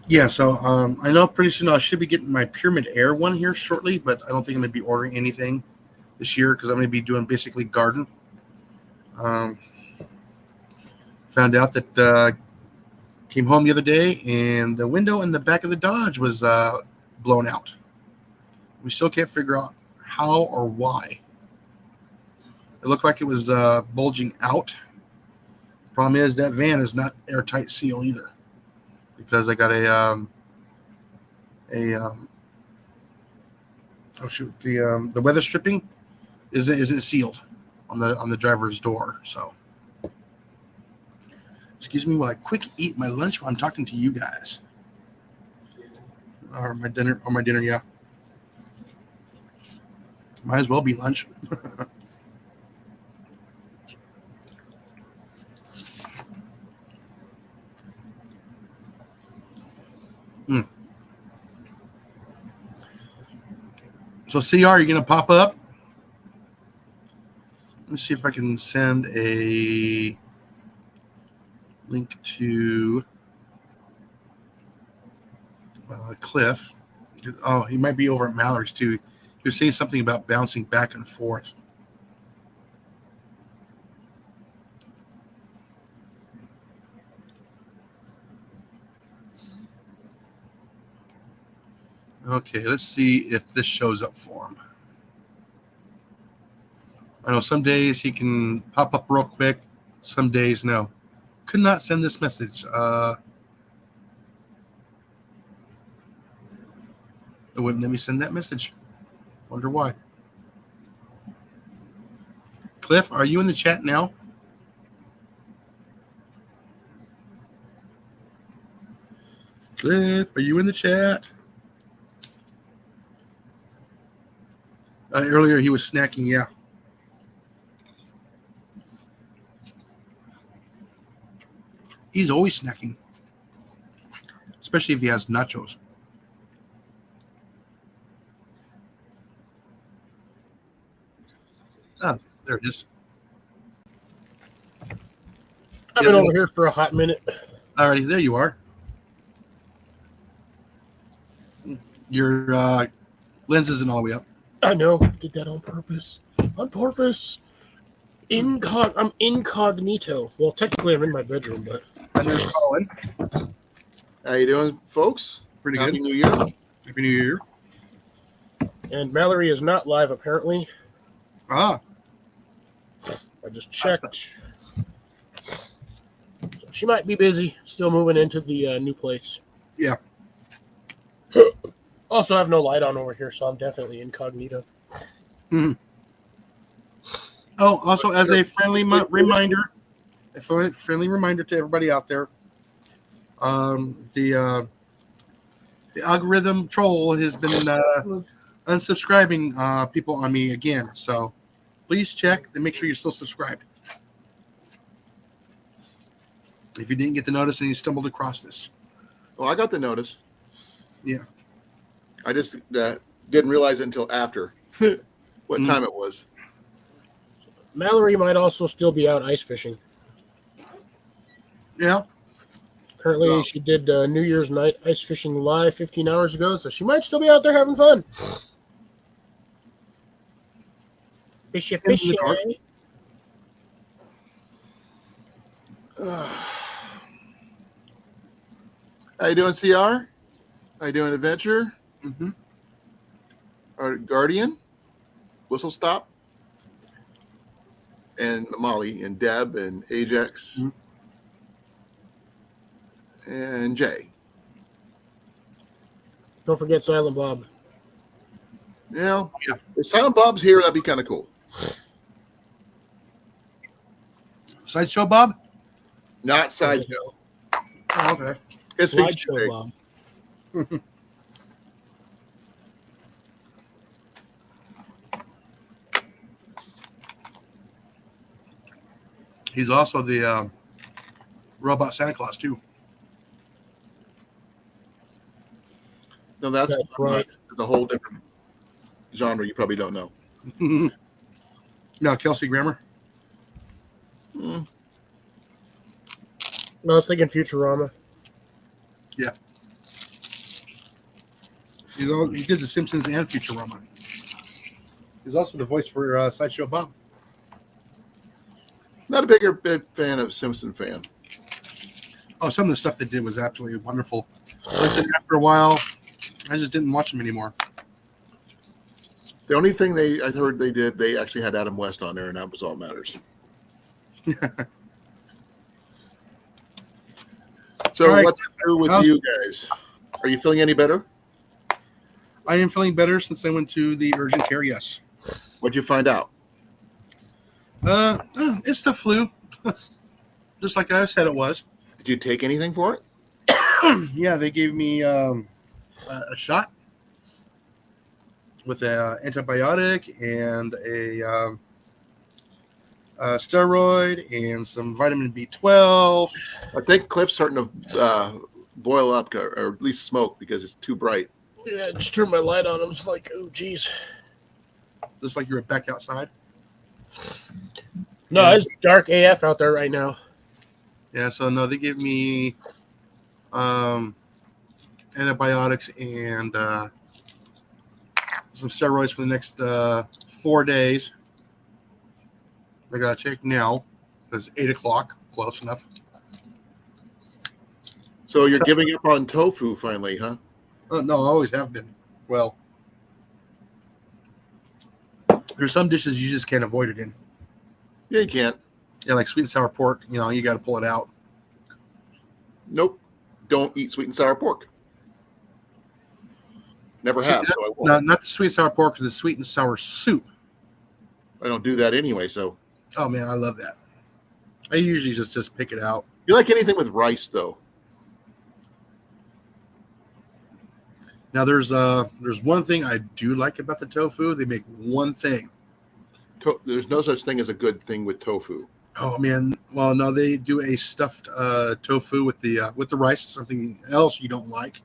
Yeah, so I know pretty soon I should be getting my Pyramid Air one here shortly, but I don't think I'm going to be ordering anything this year because I'm going to be doing basically garden. Found out that came home the other day and the window in the back of the Dodge was blown out. We still can't figure out how or why. It looked like it was bulging out. Problem is that van is not airtight seal either because I got the weather stripping isn't sealed on the driver's door. So excuse me while I quick eat my lunch while I'm talking to you guys. Or my dinner, yeah. Might as well be lunch. So CR, you're gonna pop up. Let me see if I can send a link to Cliff. Oh, he might be over at Mallory's too. He was saying something about bouncing back and forth. Okay, let's see if this shows up for him. I know some days he can pop up real quick. Some days, no. Could not send this message. It wouldn't let me send that message. Wonder why. Cliff, are you in the chat now? Cliff, are you in the chat? Earlier he was snacking, yeah. He's always snacking, especially if he has nachos. Oh, there it is. I've been over here for a hot minute. Alrighty, there you are. Your lens isn't all the way up. I know. Did that on purpose. On purpose. I'm incognito. Well, technically, I'm in my bedroom, but. And there's Colin. How you doing, folks? Pretty Happy good. New Year. Happy New Year. And Mallory is not live, apparently. Ah. I just checked. So she might be busy, still moving into the new place. Yeah. Also, I have no light on over here, so I'm definitely incognito. Mm-hmm. Oh, also as a friendly reminder to everybody out there, the algorithm troll has been unsubscribing people on me again. So please check and make sure you're still subscribed. If you didn't get the notice and you stumbled across this. Well, I got the notice. Yeah. I just didn't realize it until after what time it was. Mallory might also still be out ice fishing. Yeah. Currently, Well. she did New Year's night ice fishing live 15 hours ago, so she might still be out there having fun. Fishy, In the fishy. dark. How you doing, CR? How you doing, Adventure? Mm-hmm. Or Guardian? Whistle Stop? And Molly and Deb and Ajax and Jay. Don't forget Silent Bob. Yeah. If Silent Bob's here, that'd be kind of cool. Sideshow Bob? Not Sideshow. Oh, okay. His feet's too Slideshow big. Bob. He's also the robot Santa Claus, too. No, that's right. a whole different genre you probably don't know. No, Kelsey Grammer. Hmm. No, I was thinking Futurama. Yeah. He did The Simpsons and Futurama. He's also the voice for Sideshow Bob. Not a big fan of Simpson fan. Oh, some of the stuff they did was absolutely wonderful. Like I said, after a while, I just didn't watch them anymore. The only thing I heard they did, they actually had Adam West on there, and that was all that matters. So All right. what's new with you guys? Are you feeling any better? I am feeling better since I went to the urgent care, yes. What'd you find out? It's the flu. Just like I said it was. Did you take anything for it? Yeah, they gave me a shot with an antibiotic and a steroid and some vitamin B12. I think Cliff's starting to boil up, or at least smoke, because it's too bright. Yeah, I just turned my light on. I'm just like, oh, geez. Just like you're back outside. No, it's dark AF out there right now. Yeah, so no, they gave me antibiotics and some steroids for the next 4 days. I got to take now because it's 8 o'clock. Close enough. So you're giving up on tofu finally, huh? No, I always have been. Well, there's some dishes you just can't avoid it in. Yeah, you can't. Yeah, like sweet and sour pork. You know, you got to pull it out. Nope. Don't eat sweet and sour pork. Never have, so I won't. No, not the sweet and sour pork, the sweet and sour soup. I don't do that anyway, so. Oh, man, I love that. I usually just pick it out. You like anything with rice, though? Now, there's one thing I do like about the tofu. They make one thing. There's no such thing as a good thing with tofu. Oh, man. Well, no, they do a stuffed tofu with the rice, something else you don't like.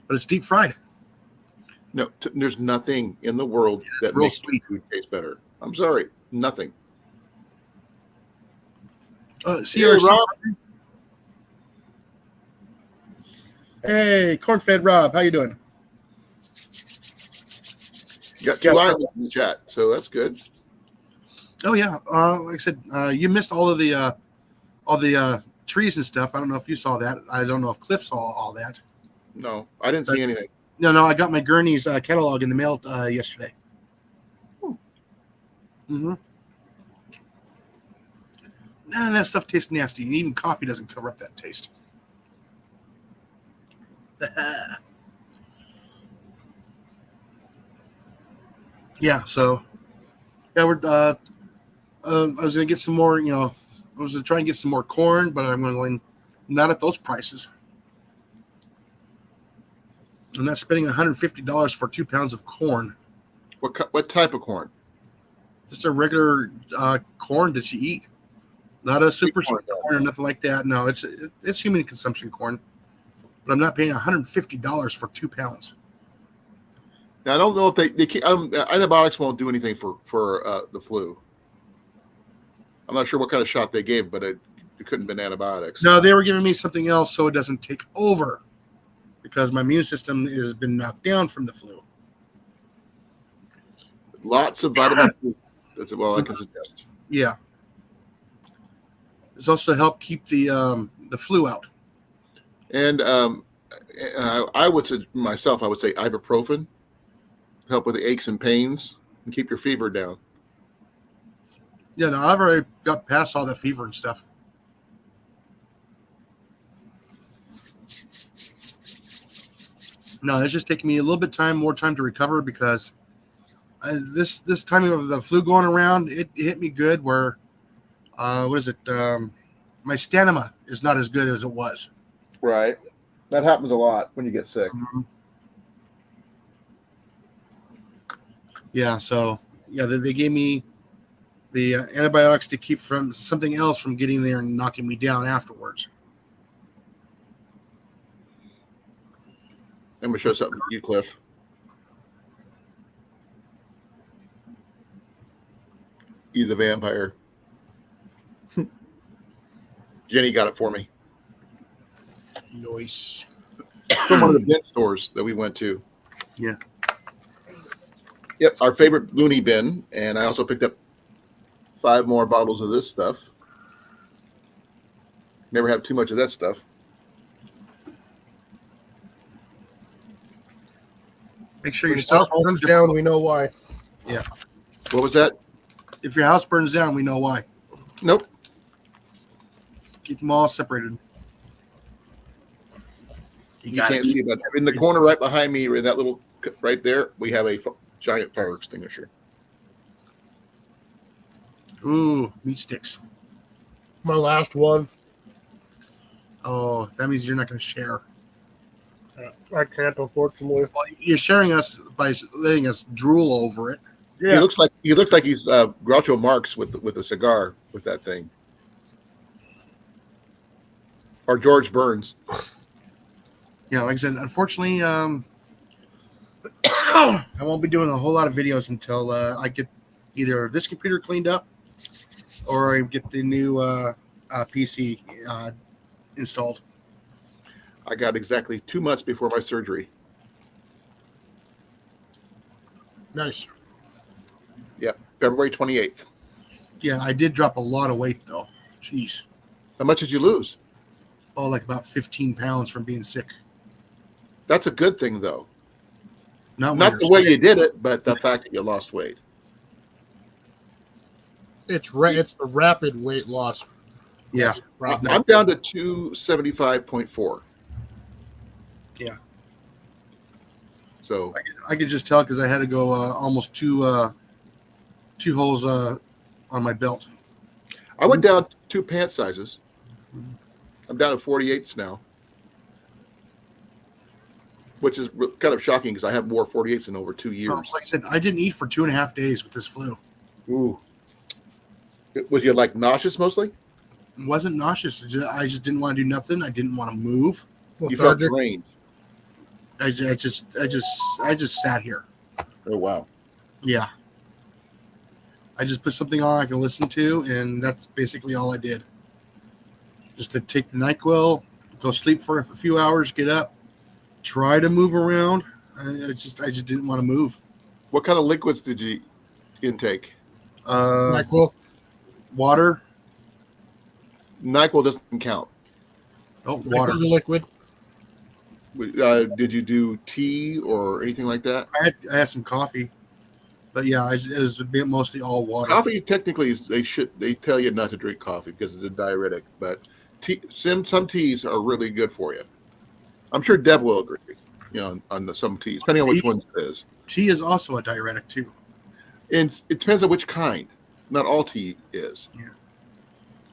But it's deep fried. No, there's nothing in the world that real makes sweet. food taste better. I'm sorry. Nothing. CRC. Rob. Hey, corn-fed Rob. How you doing? You got two items in the chat, so that's good. Oh, yeah. Like I said, you missed all the trees and stuff. I don't know if you saw that. I don't know if Cliff saw all that. No, I didn't see anything. No, I got my Gurney's catalog in the mail yesterday. Mm-hmm. Nah, that stuff tastes nasty. And even coffee doesn't cover up that taste. Yeah, so yeah, we're I was gonna get some more, I was gonna try and get some more corn, but I'm going not at those prices. I'm not spending $150 for 2 pounds of corn. What type of corn? Just a regular corn that you eat. Not a super corn, sweet corn or nothing like that. No, it's human consumption corn. But I'm not paying $150 for 2 pounds. Now I don't know if they can't, antibiotics won't do anything for the flu. I'm not sure what kind of shot they gave, but it couldn't have been antibiotics. No, they were giving me something else so it doesn't take over because my immune system has been knocked down from the flu. Lots of vitamin C. That's all I can suggest. Yeah. It's also helped keep the flu out. And I would say myself, I would say ibuprofen help with the aches and pains and keep your fever down. Yeah, no, I've already got past all the fever and stuff. No, it's just taking me a little bit more time to recover because this timing of the flu going around, it hit me good where, what is it? My stamina is not as good as it was. Right. That happens a lot when you get sick. Yeah, so yeah, they gave me the antibiotics to keep from something else from getting there and knocking me down afterwards. I'm gonna show something to you, Cliff. You the vampire. Jenny got it for me Nice. from one of the bin stores that we went to. Yeah. Yep, our favorite loony bin, and I also picked up 5 more bottles of this stuff. Never have too much of that stuff. Make sure When your your house stuff burns down, we know why. What was that? If your house burns down, we know why. Nope. Keep them all separated. You can't see it, but in the corner right behind me, in that little right there, we have a giant fire extinguisher. Ooh, meat sticks. My last one. Oh, that means you're not going to share. I can't, unfortunately. Well, you're sharing us by letting us drool over it. Yeah. He looks like he's Groucho Marx with a cigar with that thing, or George Burns. Yeah, like I said, unfortunately, I won't be doing a whole lot of videos until I get either this computer cleaned up or I get the new PC installed. I got exactly 2 months before my surgery. Nice. Yep, February 28th. Yeah, I did drop a lot of weight though. Jeez. How much did you lose? Oh, like about 15 pounds from being sick. That's a good thing, though. Not Not the way you did it, but the fact that you lost weight. It's the rapid weight loss. Yeah. I'm down to 275.4. Yeah. So I could just tell because I had to go almost two holes on my belt. I went down 2 pant sizes. I'm down to 48s now, which is kind of shocking because I haven't wore 48s in over 2 years. Like I said, I didn't eat for 2.5 days with this flu. Ooh. Was you like nauseous mostly? It wasn't nauseous. I just didn't want to do nothing. I didn't want to move. You felt drained. I just sat here. Oh wow. Yeah. I just put something on I can listen to, and that's basically all I did. Just to take the NyQuil, go sleep for a few hours, get up, try to move around. I just didn't want to move. What kind of liquids did you intake? NyQuil. Water. NyQuil doesn't count. Oh, water. NyQuil's a liquid. Did you do tea or anything like that? I had some coffee, but yeah, it was mostly all water. Coffee, technically, they tell you not to drink coffee because it's a diuretic, but some teas are really good for you. I'm sure Deb will agree, on some teas, depending on which one it is. Tea is also a diuretic too. And it depends on which kind. Not all tea is.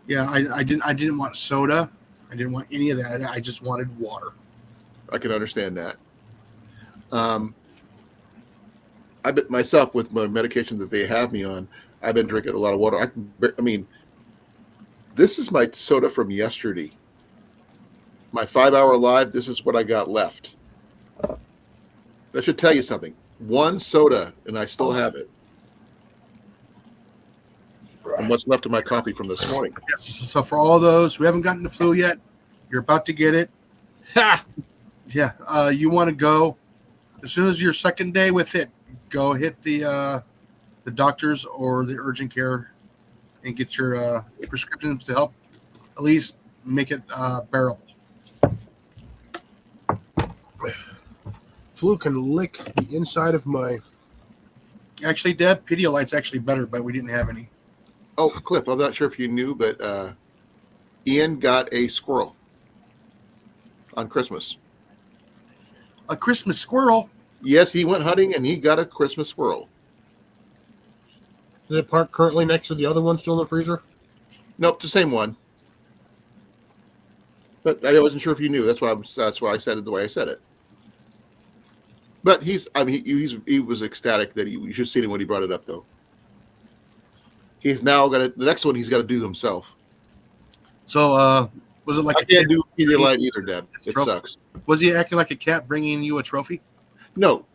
Yeah, I didn't want soda. I didn't want any of that. I just wanted water. I can understand that. I bet myself with my medication that they have me on, I've been drinking a lot of water. This is my soda from yesterday. My 5-hour live. This is what I got left. That should tell you something. One soda, and I still have it. And what's left of my coffee from this morning. Yes. So for all those who haven't gotten the flu yet, you're about to get it. Ha! Yeah. You want to go as soon as your second day with it. Go hit the doctors or the urgent care and get your prescriptions to help at least make it bearable. Flu can lick the inside of my. Actually, Deb, Pedialyte's actually better, but we didn't have any. Oh, Cliff, I'm not sure if you knew, but Ian got a squirrel on Christmas. A Christmas squirrel? Yes, he went hunting and he got a Christmas squirrel. Is it parked currently next to the other one still in the freezer? Nope, the same one. But I wasn't sure if you knew. That's why I said it the way I said it. But he was ecstatic that you should have seen him when he brought it up, though. He's now the next one he's got to do himself. So, was it like I can't do Pedialyte either, Deb. It trophy. sucks. Was he acting like a cat bringing you a trophy? No,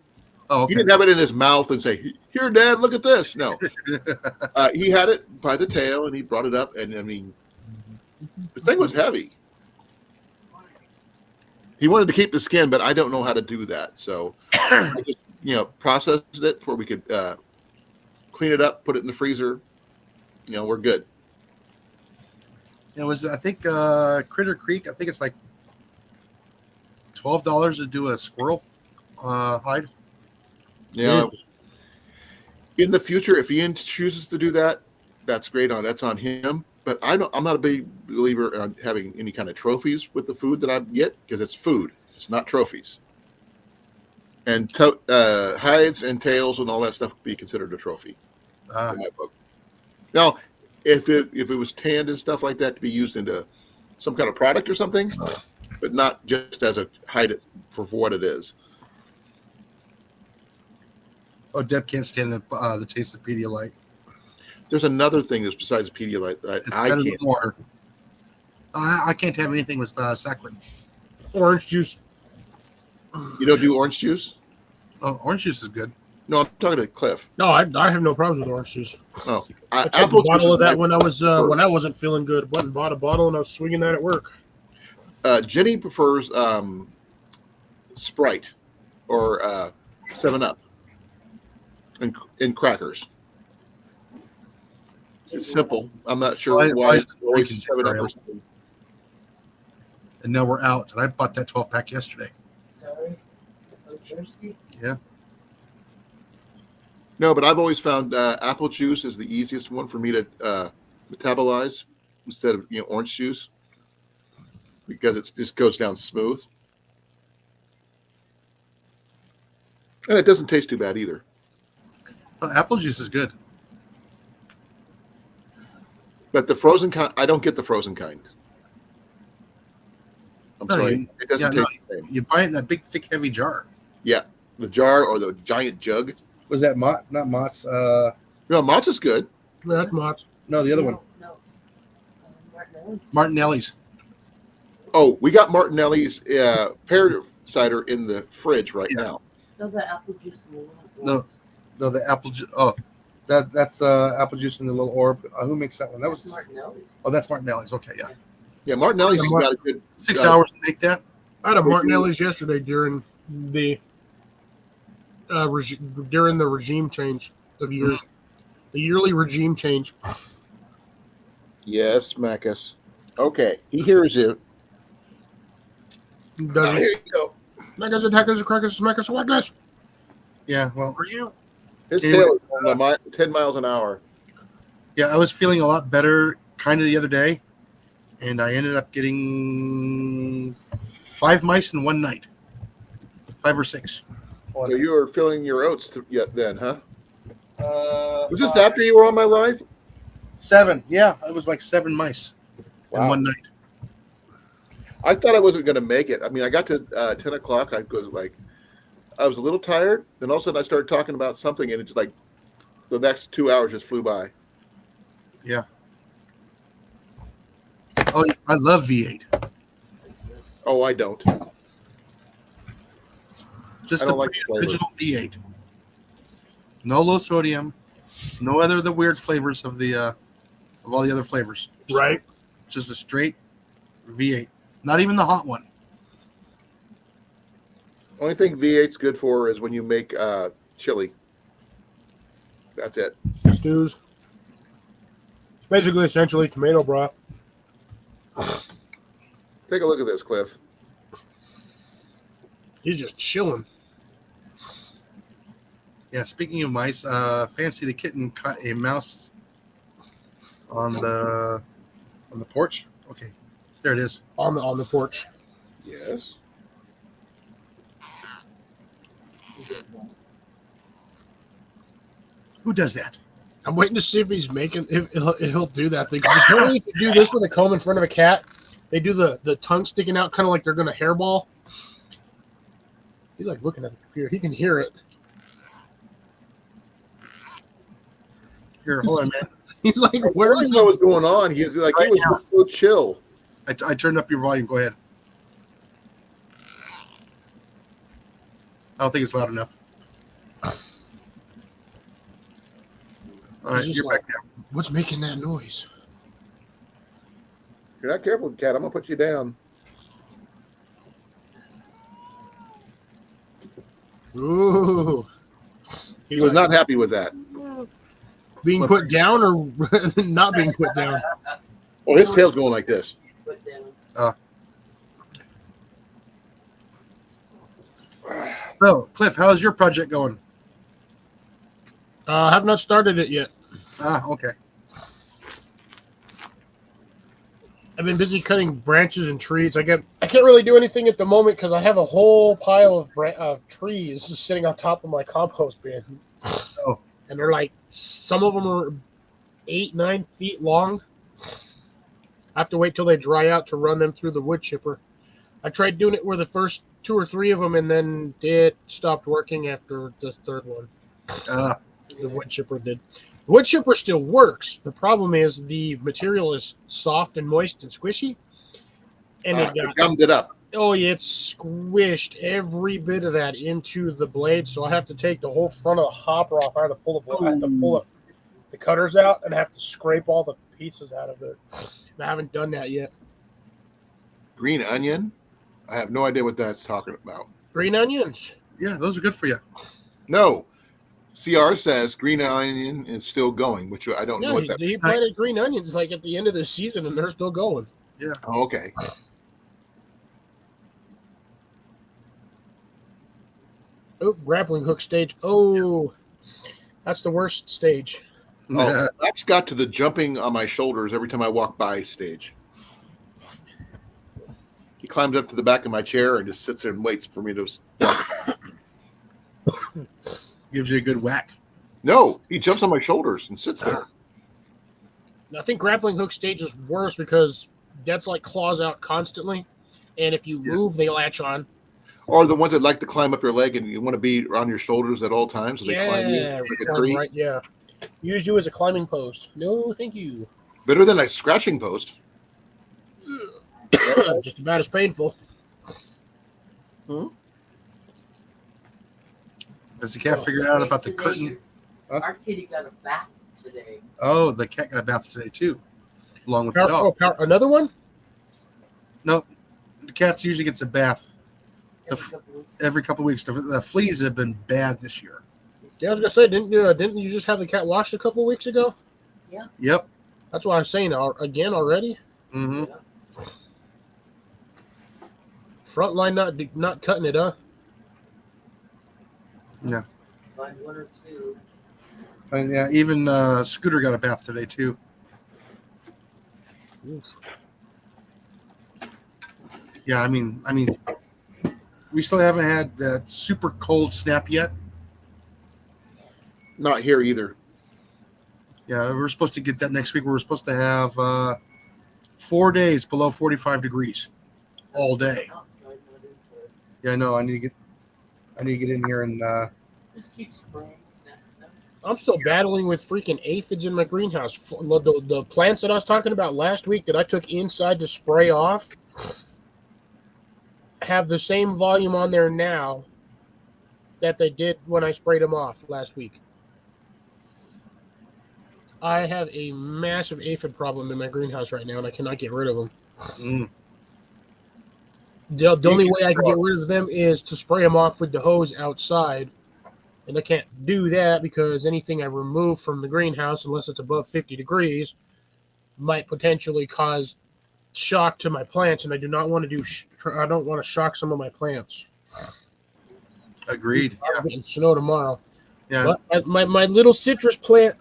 Oh, okay. he didn't have it in his mouth and say, "Here, Dad, look at this." No, he had it by the tail and he brought it up, and I mean, the thing was heavy. He wanted to keep the skin, but I don't know how to do that, so I just processed it before we could clean it up, put it in the freezer. We're good. It was, I think, Critter Creek. I think it's like $12 to do a squirrel hide. Yeah. In the future, if Ian chooses to do that, that's great. That's on him. But I'm not a big believer on having any kind of trophies with the food that I get because it's food. It's not trophies. And hides and tails and all that stuff would be considered a trophy in my book. Now, if it was tanned and stuff like that to be used into some kind of product or something, but not just as a hide for what it is. Oh, Deb can't stand the taste of Pedialyte. There's another thing that's besides Pedialyte that It's I better than can't. water. I can't have anything with saccharin. Orange juice. You don't do orange juice? Oh, orange juice is good. No, I'm talking to Cliff. No, I have no problems with orange juice. Oh, I took apple a bottle juice of that is when I wasn't feeling good. Went and bought a bottle and I was swinging that at work. Jenny prefers Sprite or 7-Up and crackers. It's simple. I'm not sure I why it's always drinking 7-Up cereal. or something. And now we're out. And I bought that 12-pack yesterday. Sorry, I'm thirsty. Yeah. No, but I've always found apple juice is the easiest one for me to metabolize instead of orange juice because it just goes down smooth. And it doesn't taste too bad either. Apple juice is good. But the frozen kind, I don't get the frozen kind. I'm No, sorry. It doesn't yeah, taste the same. You buy it in that big, thick, heavy jar. Yeah. The jar or the giant jug. Was that Mott? Not Mott's. No, Mott's is good. Yeah, that's Mott's. No, the other one. No. Martinelli's. Martinelli's. Oh, we got Martinelli's pear cider in the fridge right Yeah. now. No, the apple juice in the little No. ones. No, the apple juice. Oh, that's apple juice in the little orb. Who makes that one? That That's was. Martinelli's. Oh, that's Martinelli's. Okay, yeah. Yeah, Martinelli's has got a good 6 hours to make that. I had a Would you- Martinelli's yesterday during the regime change of years. The yearly regime change. Yes, Macus. Okay, he hears you. Doesn't Here you go. Macus attackers, crackers, smackers, what guys? Yeah. Well, For you? His Anyways, tail is going 10 miles an hour. yeah. I was feeling a lot better kind of the other day, and I ended up getting 5 mice in one night. 5 or 6. So you were filling your oats yet then, huh? Was this 5, after you were on my live? 7. Yeah, it was like 7 mice in Wow. one night. I thought I wasn't going to make it. I mean, I got to 10 o'clock. I was a little tired. Then all of a sudden I started talking about something, and it's like the next 2 hours just flew by. Yeah. Oh, I love V8. Oh, I don't. Just I the don't like the flavor. original V8. No low sodium. No other of the weird flavors of all the other flavors. Right. Just a straight V8. Not even the hot one. Only thing V8's good for is when you make chili. That's it. Stews. It's basically essentially tomato broth. Take a look at this, Cliff. He's just chilling. Yeah, speaking of mice, Fancy the Kitten caught a mouse on the porch. Okay, there it is. On the porch. Yes. Who does that? I'm waiting to see if he's making. If he'll do that thing. Apparently, if you do this with a comb in front of a cat, they do the tongue sticking out, kind of like they're gonna hairball. He's like looking at the computer. He can hear it. Here, hold on, man. He's like, I "Where's didn't know what was going on. He was like, Right he was so chill. I turned up your volume. Go ahead. I don't think it's loud enough. All right, He's just you're like, back now. what's making that noise?" If you're not careful, cat, I'm gonna put you down. Ooh. He was not happy with that. being put down or not being put down. Oh, his tail's going like this. Put down. So, Cliff, how's your project going? I have not started it yet. Okay. I've been busy cutting branches and trees. I can't really do anything at the moment because I have a whole pile of trees just sitting on top of my compost bin. Oh. And they're like, some of them are 8-9 feet long. I have to wait till they dry out to run them through the wood chipper. I tried doing it where the first 2 or 3 of them, and then it stopped working after the third one. The wood chipper did. The wood chipper still works. The problem is the material is soft and moist and squishy. And It gummed it up. oh yeah, it squished every bit of that into the blade. So I have to take the whole front of the hopper off. I have to pull the cutters out and I have to scrape all the pieces out of it. And I haven't done that yet. Green onion? I have no idea what that's talking about. Green onions. Yeah, those are good for you. No. CR says green onion is still going, which I don't know Yeah, what that he planted green onions like at the end of the season and they're still going. Oh, okay. Oh, grappling hook stage. Oh, that's the worst stage. Oh, that's got to the jumping on my shoulders every time I walk by stage. He climbs up to the back of my chair and just sits there and waits for me to. Gives you a good whack. No, he jumps on my shoulders and sits there. I think grappling hook stage is worse because that's like claws out constantly. And if you move, they latch on. Or the ones that like to climb up your leg and you want to be on your shoulders at all times, so they climb you like a climb tree. right, yeah. Use you as a climbing post. No, thank you. Better than a scratching post. Just about as painful. Has the cat figured out about the Today, curtain? Huh? Our kitty got a bath today. Oh, the cat got a bath today too, along with the dog. Another one? No, the cat usually gets a bath Every couple weeks. every couple of weeks. The fleas have been bad this year. Yeah, I was gonna say, didn't you just have the cat washed a couple weeks ago? Yep. That's why I was saying again already. Mm-hmm. Frontline not cutting it, huh? Yeah. Find one or two. And yeah, even Scooter got a bath today too. Oof. Yeah, I mean, we still haven't had that super cold snap yet. Not here either. Yeah, we're supposed to get that next week. We're supposed to have 4 days below 45 degrees all day. Outside, not inside. Yeah, I know. I need to get in here and Just keep spraying that stuff. I'm still battling with freaking aphids in my greenhouse. The plants that I was talking about last week that I took inside to spray off have the same volume on there now that they did when I sprayed them off last week. I have a massive aphid problem in my greenhouse right now, and I cannot get rid of them. Mm. The only way I can get rid of them is to spray them off with the hose outside. And I can't do that because anything I remove from the greenhouse, unless it's above 50 degrees, might potentially cause shock to my plants, and I do not want to do. I don't want to shock some of my plants. Agreed. I'm getting snow tomorrow. Yeah. But my little citrus plant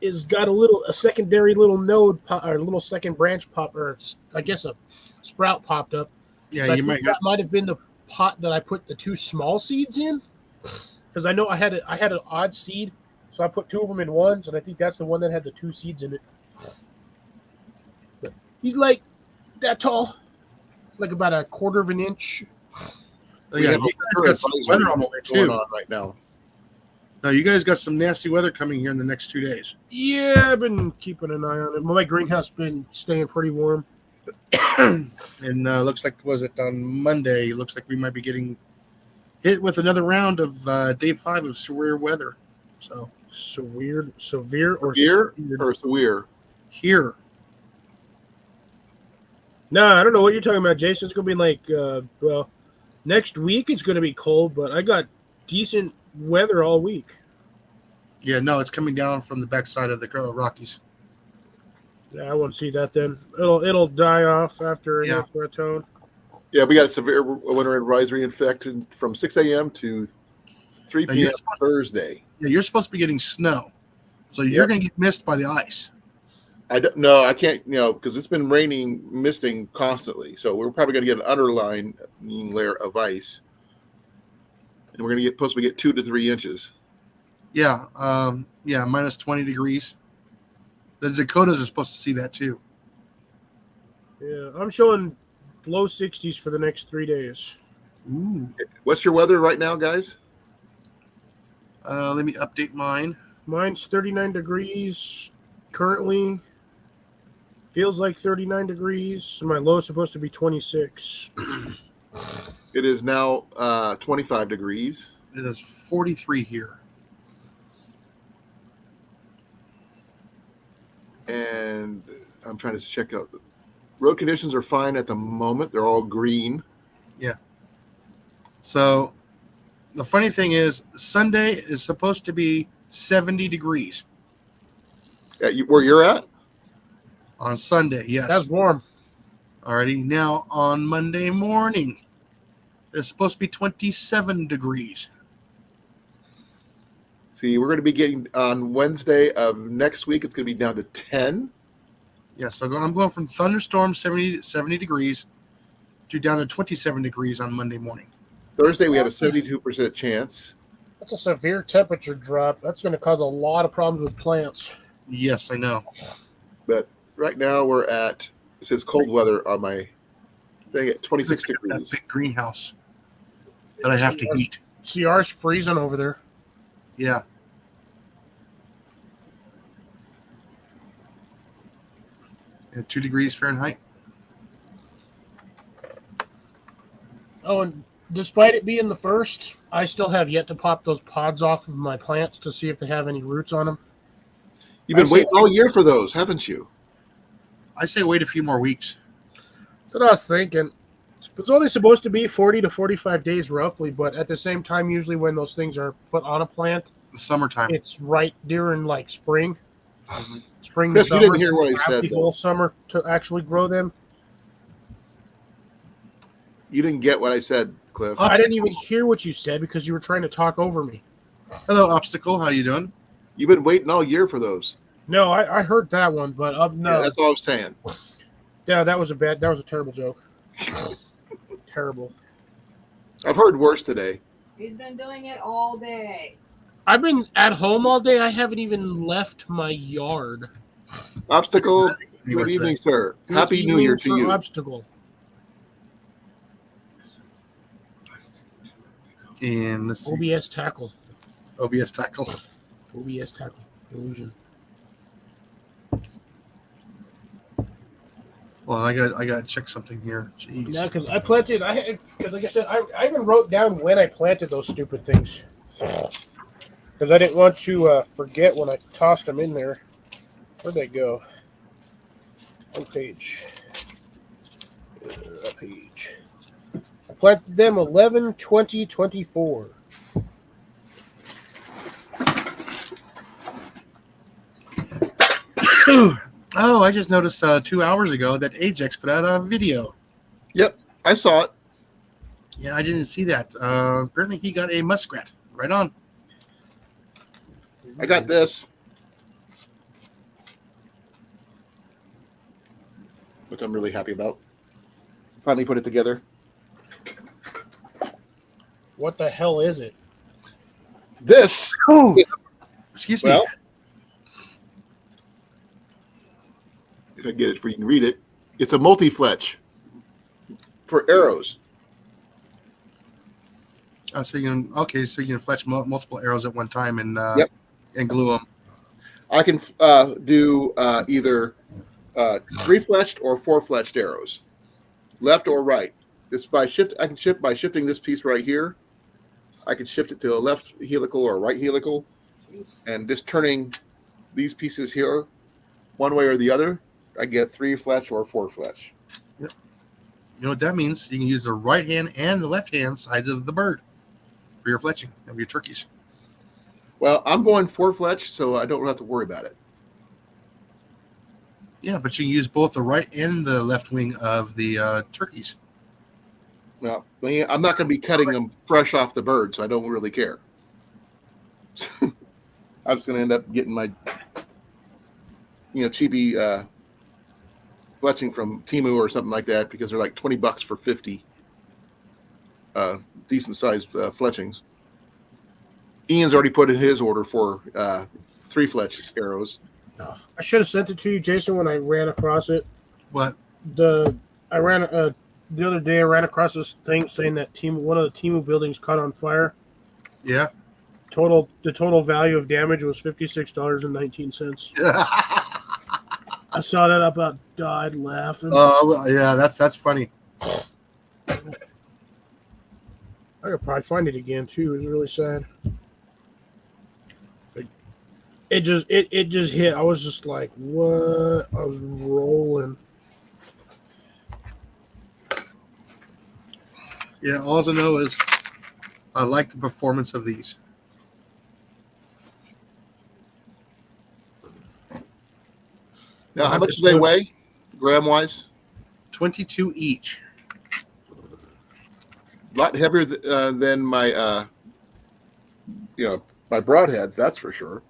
is got a secondary little node or a little second branch pop, or I guess a sprout popped up. Yeah. So You might have. that might have been the pot that I put the 2 small seeds in. Because I know I had an odd seed, so I put 2 of them in ones, and I think that's the one that had the 2 seeds in it. But he's like that tall, like about a quarter of an inch. Oh, yeah. You guys got some weather on the way going too. on right now. No, you guys got some nasty weather coming here in the next 2 days. Yeah, I've been keeping an eye on it. My greenhouse has been staying pretty warm. And looks like, was it on Monday? Looks like we might be getting hit with another round of day 5 of severe weather. So Severe or Severe severe? or severe? here, No, I don't know what you're talking about, Jason. It's gonna be like, well, next week it's gonna be cold, but I got decent weather all week. yeah, no, it's coming down from the backside of the Rockies. Yeah, I won't see that then. It'll die off after Yeah. a tone. Yeah, we got a severe winter advisory in effect from 6 a.m. to 3 Now, p.m. you're supposed- Thursday. Yeah, you're supposed to be getting snow, so you're going to get missed by the ice. I don't know. I can't, because it's been raining, misting constantly. So we're probably going to get an underlying layer of ice, and we're going to supposed to get 2 to 3 inches. Yeah, minus 20 degrees. The Dakotas are supposed to see that too. Yeah, I'm showing low 60s for the next 3 days. Ooh. What's your weather right now, guys? Let me update mine. Mine's 39 degrees currently. Feels like 39 degrees. My low is supposed to be 26. It is now 25 degrees. It is 43 here. And I'm trying to check out. Road conditions are fine at the moment. They're all green. So the funny thing is, Sunday is supposed to be 70 degrees Where you're at? on Sunday. Yes. That's warm. Alrighty. Now on Monday morning, it's supposed to be 27 degrees. See, we're going to be getting on Wednesday of next week. It's going to be down to 10. Yeah, so I'm going from thunderstorm 70 degrees to down to 27 degrees on Monday morning. Thursday, we have a 72% chance. That's a severe temperature drop. That's going to cause a lot of problems with plants. Yes, I know. But right now, we're at, it says cold weather on my thing at 26 That degrees. big greenhouse that I have to heat. See, ours freezing over there. Yeah. At 2 degrees Fahrenheit. Oh, and despite it being the first, I still have yet to pop those pods off of my plants to see if they have any roots on them. You've been I see. waiting all year for those, haven't you? I say wait a few more weeks. That's what I was thinking. It's only supposed to be 40 to 45 days roughly, but at the same time, usually when those things are put on a plant, The summertime. it's right during like spring. Mhm. Spring Chris, to you summer. didn't hear what I have said, the though. whole summer to actually grow them. You didn't get what I said, Cliff. Oh. I didn't even hear what you said because you were trying to talk over me. Hello, Obstacle. How you doing? You've been waiting all year for those. No, I heard that one, but no. Yeah, that's all I'm saying. Yeah, that was a terrible joke. Terrible. I've heard worse today. He's been doing it all day. I've been at home all day. I haven't even left my yard. Obstacle, Anywhere good today. evening, sir. Good Happy New evening, Year to Sir you. Obstacle. And let's see. OBS tackle. OBS tackle. OBS tackle illusion. Well, I got to check something here. Jeez. No, because I planted. Because like I said, I even wrote down when I planted those stupid things. Because I didn't want to forget when I tossed them in there. Where'd they go? One page. A page. I planted them 11/20/24. Oh, I just noticed 2 hours ago that Ajax put out a video. Yep, I saw it. Yeah, I didn't see that. Apparently, he got a muskrat. Right on. I got this, which I'm really happy about. Finally put it together. What the hell is it? This, Oh, excuse me. well, if I get it for you can read it, it's a multi-fletch for arrows. Oh, so you can so you can fletch multiple arrows at one time and Yep. and glue them. I can do either 3-fletched or 4-fletched arrows, left or right. It's by shift. I can shift by shifting this piece right here. I can shift it to a left helical or a right helical, and just turning these pieces here one way or the other, I get 3-fletch or 4-fletch. You know what that means? You can use the right hand and the left hand sides of the bird for your fletching of your turkeys. Well, I'm going 4-fletch, so I don't have to worry about it. Yeah, but you can use both the right and the left wing of the turkeys. Well, I'm not going to be cutting them fresh off the bird, so I don't really care. I was going to end up getting my, cheapy fletching from Temu or something like that because they're like $20 for 50 decent sized fletchings. Ian's already put in his order for 3-fletch arrows. I should have sent it to you, Jason, when I ran across it. What? The other day I ran across this thing saying that one of the Temu buildings caught on fire. Yeah. The total value of damage was $56.19. I saw that, I about died laughing. Well, yeah, that's funny. I could probably find it again too. It was really sad. It just hit. I was just like, what? I was rolling. Yeah, all I know is I like the performance of these. Now, how much do they weigh, gram-wise? 22 each. A lot heavier than my, my broadheads, that's for sure.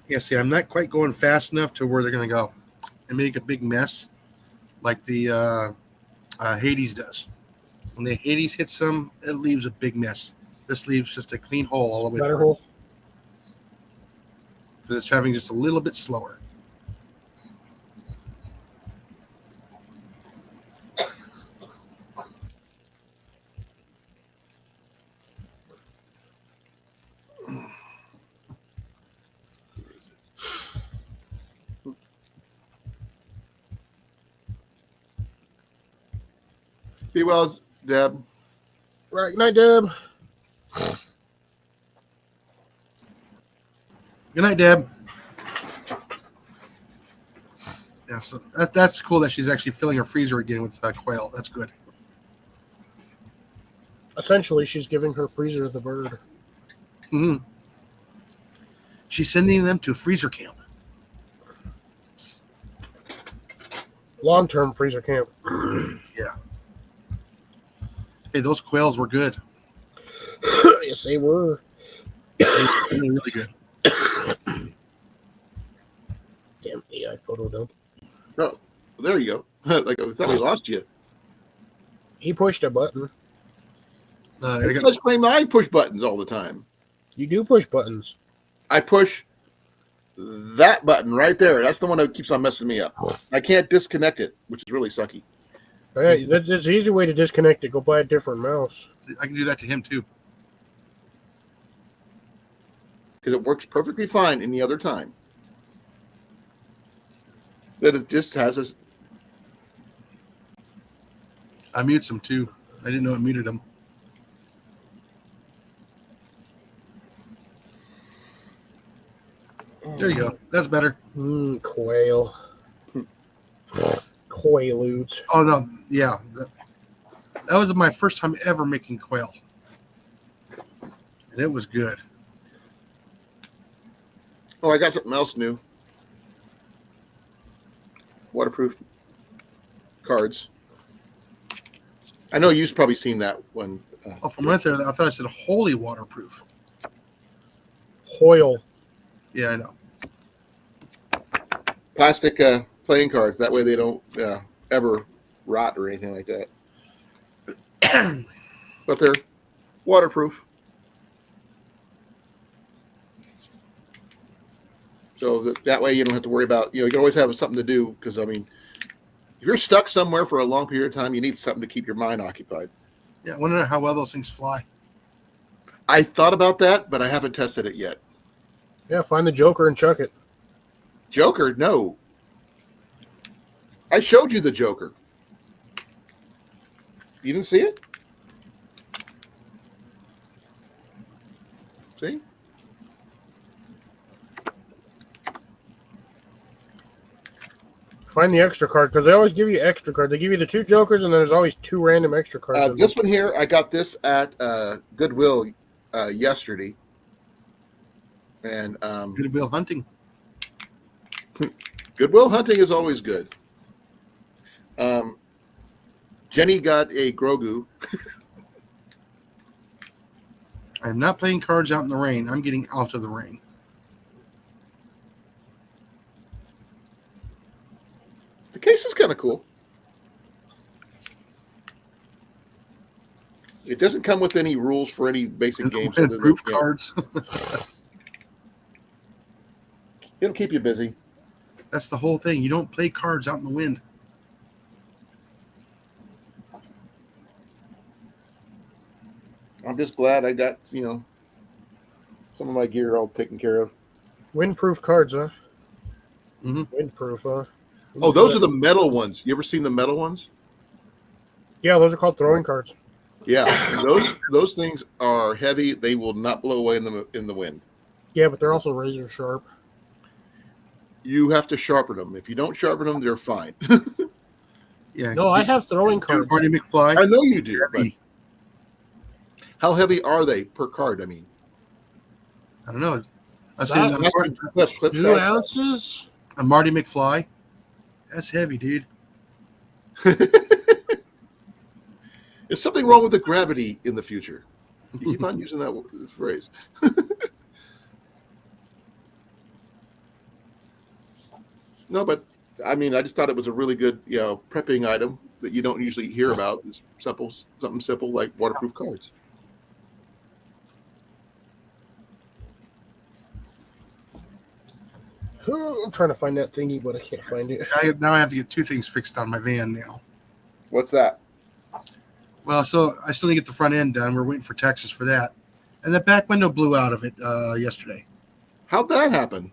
Yeah, see, I'm not quite going fast enough to where they're going to go and make a big mess like the Hades does. When the Hades hits them, it leaves a big mess. This leaves just a clean hole all the way Better through. hole. Because it's traveling just a little bit slower. Be well, Deb. Right, good night, Deb. Good night, Deb. Yeah, so that's cool that she's actually filling her freezer again with quail. That's good. Essentially, she's giving her freezer the bird. Mm-hmm. She's sending them to freezer camp. Long-term freezer camp. Yeah. Hey, those quails were good. Yes, they were. They were really good. Damn AI photo dump. Oh, there you go. Like I thought we lost you. He pushed a button. I You got, guys claim that I push buttons all the time. You do push buttons. I push that button right there. That's the one that keeps on messing me up. I can't disconnect it, which is really sucky. Hey, that's an easy way to disconnect it. Go buy a different mouse. I can do that to him too. Because it works perfectly fine any other time. That it just has this. I mutes him too. I didn't know it muted him. There you go. That's better. Quail. Quaaludes. Oh no, yeah. That was my first time ever making quail, and it was good. Oh, I got something else new. Waterproof cards. I know you've probably seen that one. Oh, from right there, I thought I said wholly waterproof. Hoyle. Yeah, I know. Plastic playing cards. That way they don't ever rot or anything like that. But they're waterproof. So that way you don't have to worry about, you can always have something to do. Because, I mean, if you're stuck somewhere for a long period of time, you need something to keep your mind occupied. Yeah, I wonder how well those things fly. I thought about that, but I haven't tested it yet. Yeah, find the Joker and chuck it. Joker, no. I showed you the Joker. You didn't see it? See? Find the extra card because they always give you extra card. They give you the 2 Jokers and then there's always 2 random extra cards. This one here, I got this at Goodwill yesterday. And Goodwill hunting. Goodwill hunting is always good. Jenny got a Grogu. I'm not playing cards out in the rain. I'm getting out of the rain. The case is kind of cool. It doesn't come with any rules for any basic games. Proof cards. It'll keep you busy. That's the whole thing. You don't play cards out in the wind. I'm just glad I got, some of my gear all taken care of. Windproof cards, huh? Mm-hmm. Windproof, huh? Oh, those are the metal ones. You ever seen the metal ones? Yeah, those are called throwing cards. Yeah, those things are heavy. They will not blow away in the wind. Yeah, but they're also razor sharp. You have to sharpen them. If you don't sharpen them, they're fine. Yeah. No, I have throwing cards. Marty McFly. I know you do. But Heavy. how heavy are they per card? I mean, I don't know. I seen Cliff 2 ounces? a Marty McFly. That's heavy, dude. Is something wrong with the gravity in the future? You keep on using that phrase. No, but I mean, I just thought it was a really good, prepping item that you don't usually hear about. It's something simple like waterproof cards. I'm trying to find that thingy, but I can't find it. Now I have to get 2 things fixed on my van now. What's that? Well, so I still need to get the front end done. We're waiting for Texas for that. And the back window blew out of it yesterday. How'd that happen?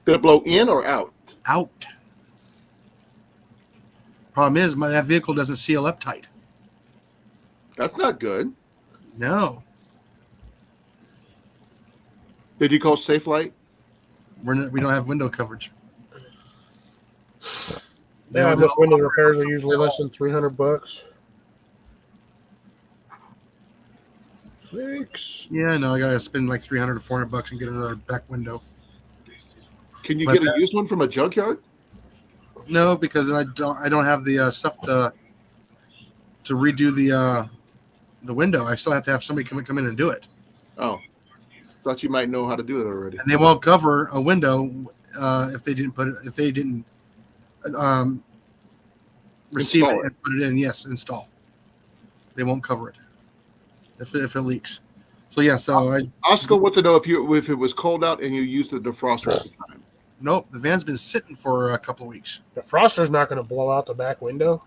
Did it blow in or out? Out. Problem is, that vehicle doesn't seal up tight. That's not good. No. Did you call Safe Light? We don't have window coverage. Yeah, most window repairs are usually less than $300. Thanks. Yeah, no, I gotta spend like $300 to $400 and get another back window. Can you But get a used one from a junkyard? No, because I don't have the stuff to redo the window. I still have to have somebody come in and do it. Oh, thought you might know how to do it already. And they won't cover a window if they didn't receive Install it and put it in. Yes, install. They won't cover it if it leaks. So yeah, Oscar wants to know if it was cold out and you used the defroster at the time. Nope, the van's been sitting for a couple of weeks. The froster's not going to blow out the back window.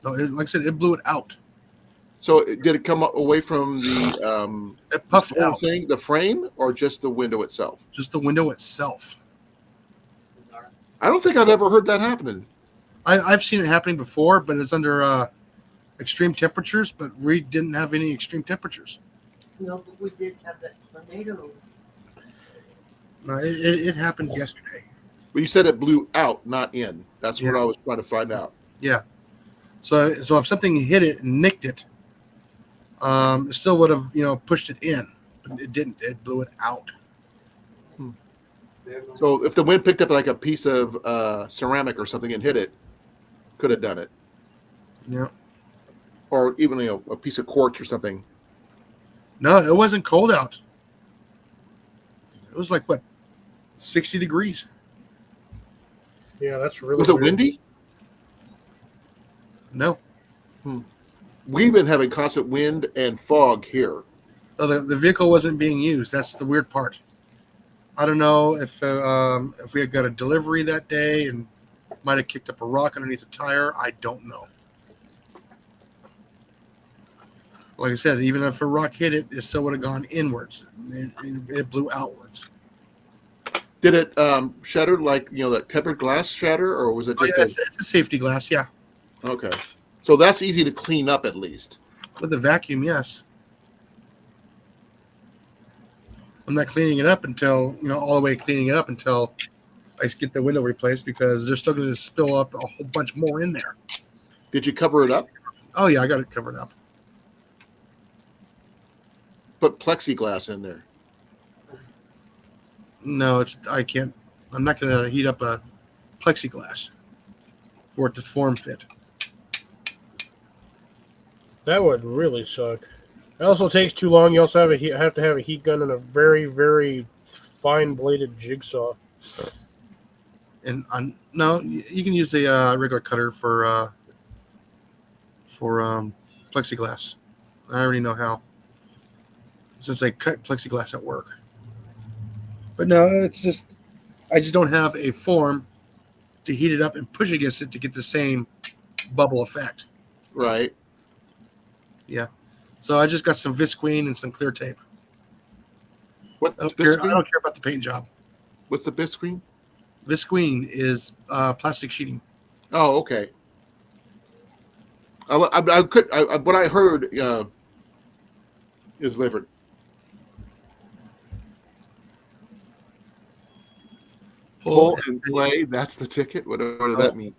No, like I said, it blew it out. So did it come away from the It puffed whole out. thing, the frame, or just the window itself? Just the window itself. Bizarre. I don't think I've ever heard that happening. I've seen it happening before, but it's under extreme temperatures. But we didn't have any extreme temperatures. No, but we did have that tornado. No, it happened yesterday. But you said it blew out, not in. That's what Yeah. I was trying to find out. Yeah. So if something hit it and nicked it, it still would have pushed it in, but it didn't. It blew it out. So if the wind picked up like a piece of ceramic or something and hit it, could have done it. Yeah. Or even a piece of quartz or something. No, it wasn't cold out. It was like what, 60 degrees. Yeah, that's really Was it weird. windy? No, We've been having constant wind and fog here. oh, the vehicle wasn't being used. That's the weird part. I don't know if we had got a delivery that day and might have kicked up a rock underneath the tire. I don't know. Like I said, even if a rock hit it, it still would have gone inwards. It blew outwards. Did it shatter like that tempered glass shatter, or was it Oh, just yeah, it's a safety glass, yeah. okay? So that's easy to clean up at least. With a vacuum, yes. I'm not cleaning it up until, all the way cleaning it up until I get the window replaced because they're still going to spill up a whole bunch more in there. Did you cover it up? Oh, yeah, I got it covered up. Put plexiglass in there. No, I can't. I'm not going to heat up a plexiglass for it to form fit. That would really suck. It also takes too long. You also have to have a heat gun and a very, very fine bladed jigsaw. And no, you can use a regular cutter for plexiglass. I already know how, since I cut plexiglass at work. But no, I just don't have a form to heat it up and push against it to get the same bubble effect. Right. So I just got some Visqueen and some clear tape. What's I the don't care about the paint job. What's the biscreen? Visqueen is plastic sheeting. Oh, okay. What I heard is different. Pull and play. That's the ticket. What does that mean?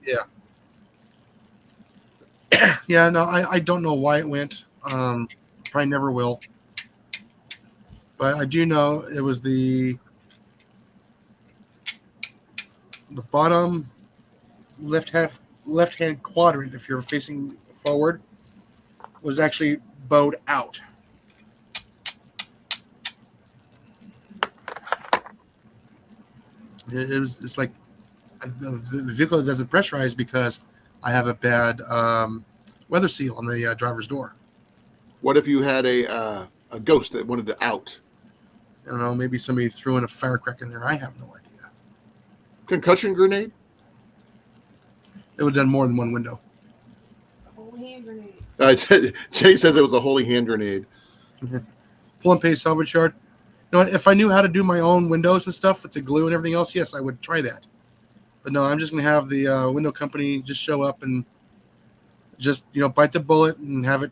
Yeah, no, I don't know why it went. Probably never will. But I do know it was the bottom left hand quadrant, if you're facing forward, was actually bowed out. It's like the vehicle doesn't pressurize because I have a bad weather seal on the driver's door. What if you had a ghost that wanted to out? I don't know, maybe somebody threw in a firecracker in there. I have no idea. Concussion grenade? It would have done more than one window. Holy hand grenade. Jay says it was a holy hand grenade. Pull and pay salvage yard. You know, if I knew how to do my own windows and stuff with the glue and everything else, yes, I would try that. But no, I'm just going to have the window company just show up and just, bite the bullet and have it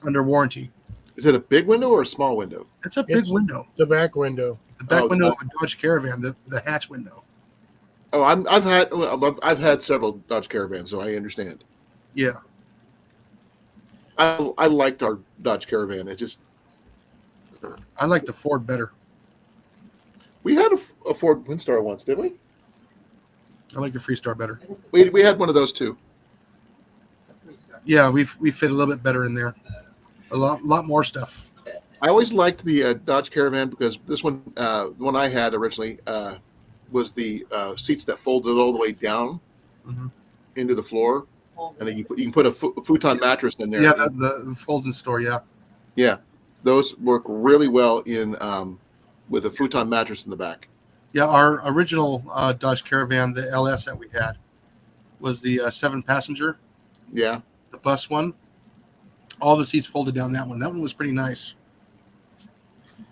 under warranty. Is it a big window or a small window? It's a big window. The back window. The back Oh, window no. of a Dodge Caravan, the hatch window. Oh, I've had several Dodge Caravans, so I understand. Yeah. I liked our Dodge Caravan. It just I like the Ford better. we had a Ford Windstar once, didn't we? I like the Freestar better. We had one of those too. Yeah, we fit a little bit better in there. A lot more stuff. I always liked the Dodge Caravan because this one, the one I had originally, was the seats that folded all the way down Mhm. into the floor, and then you can put a futon mattress in there. Yeah, the folding store. Yeah. Yeah, those work really well in with a futon mattress in the back. Yeah, our original Dodge Caravan, the LS that we had, was the 7 passenger, Yeah. the bus one. All the seats folded down that one. That one was pretty nice.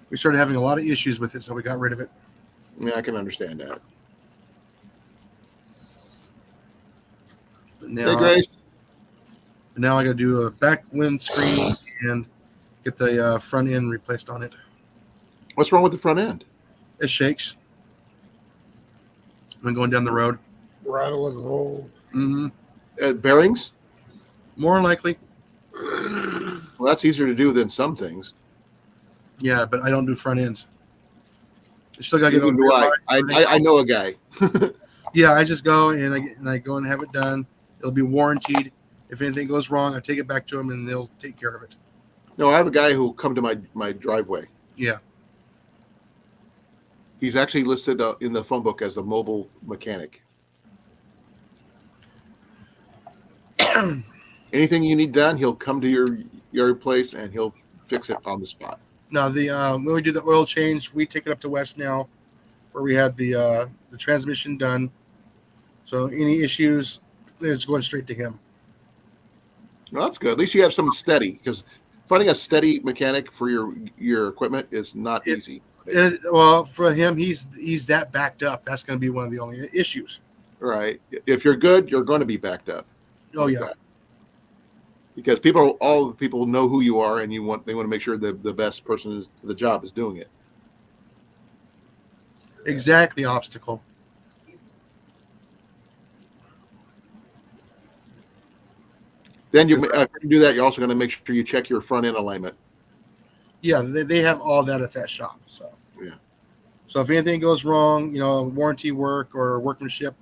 We started having a lot of issues with it, so we got rid of it. Yeah, I can understand that. But Hey, Grace. now I got to do a back windscreen and get the front end replaced on it. What's wrong with the front end? It shakes when going down the road. Rattle and roll. Bearings? More than likely, Well, that's easier to do than some things. yeah, but I don't do front ends. You still got to get Neither do I. I know a guy. Yeah, I just go and I go and have it done. It'll be warranted. If anything goes wrong, I take it back to him and they'll take care of it. No, I have a guy who will come to my driveway. Yeah. He's actually listed in the phone book as a mobile mechanic. Anything you need done, he'll come to your place and he'll fix it on the spot. Now when we do the oil change, we take it up to West now, where we had the transmission done. So any issues, it's going straight to him. Well, that's good. At least you have someone steady, because finding a steady mechanic for your equipment is not easy. Well, for him, he's that backed up. That's going to be one of the only issues. Right. If you're good, you're going to be backed up. Oh yeah. Because all the people know who you are, and they want to make sure the best person for the job is doing it. Exactly, obstacle. Then if you do that, you're also going to make sure you check your front end alignment. Yeah, they have all that at that shop. So yeah. So if anything goes wrong, warranty work or workmanship,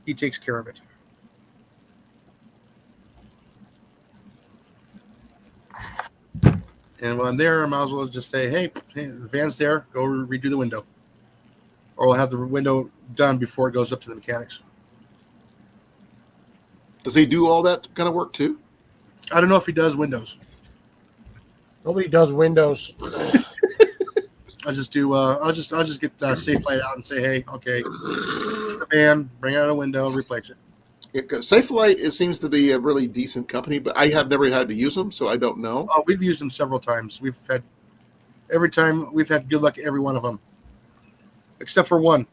he takes care of it. And when I'm there, I might as well just say, hey, the van's there. Go redo the window. Or we'll have the window done before it goes up to the mechanics. Does he do all that kind of work too? I don't know if he does windows. Nobody does windows. I'll just do. I'll just get Safe Light out and say, hey, okay, the van, bring out a window, replace it. Yeah, Safe Light, it seems to be a really decent company, but I have never had to use them, so I don't know. Oh, we've used them several times. Every time we've had good luck, every one of them, except for one.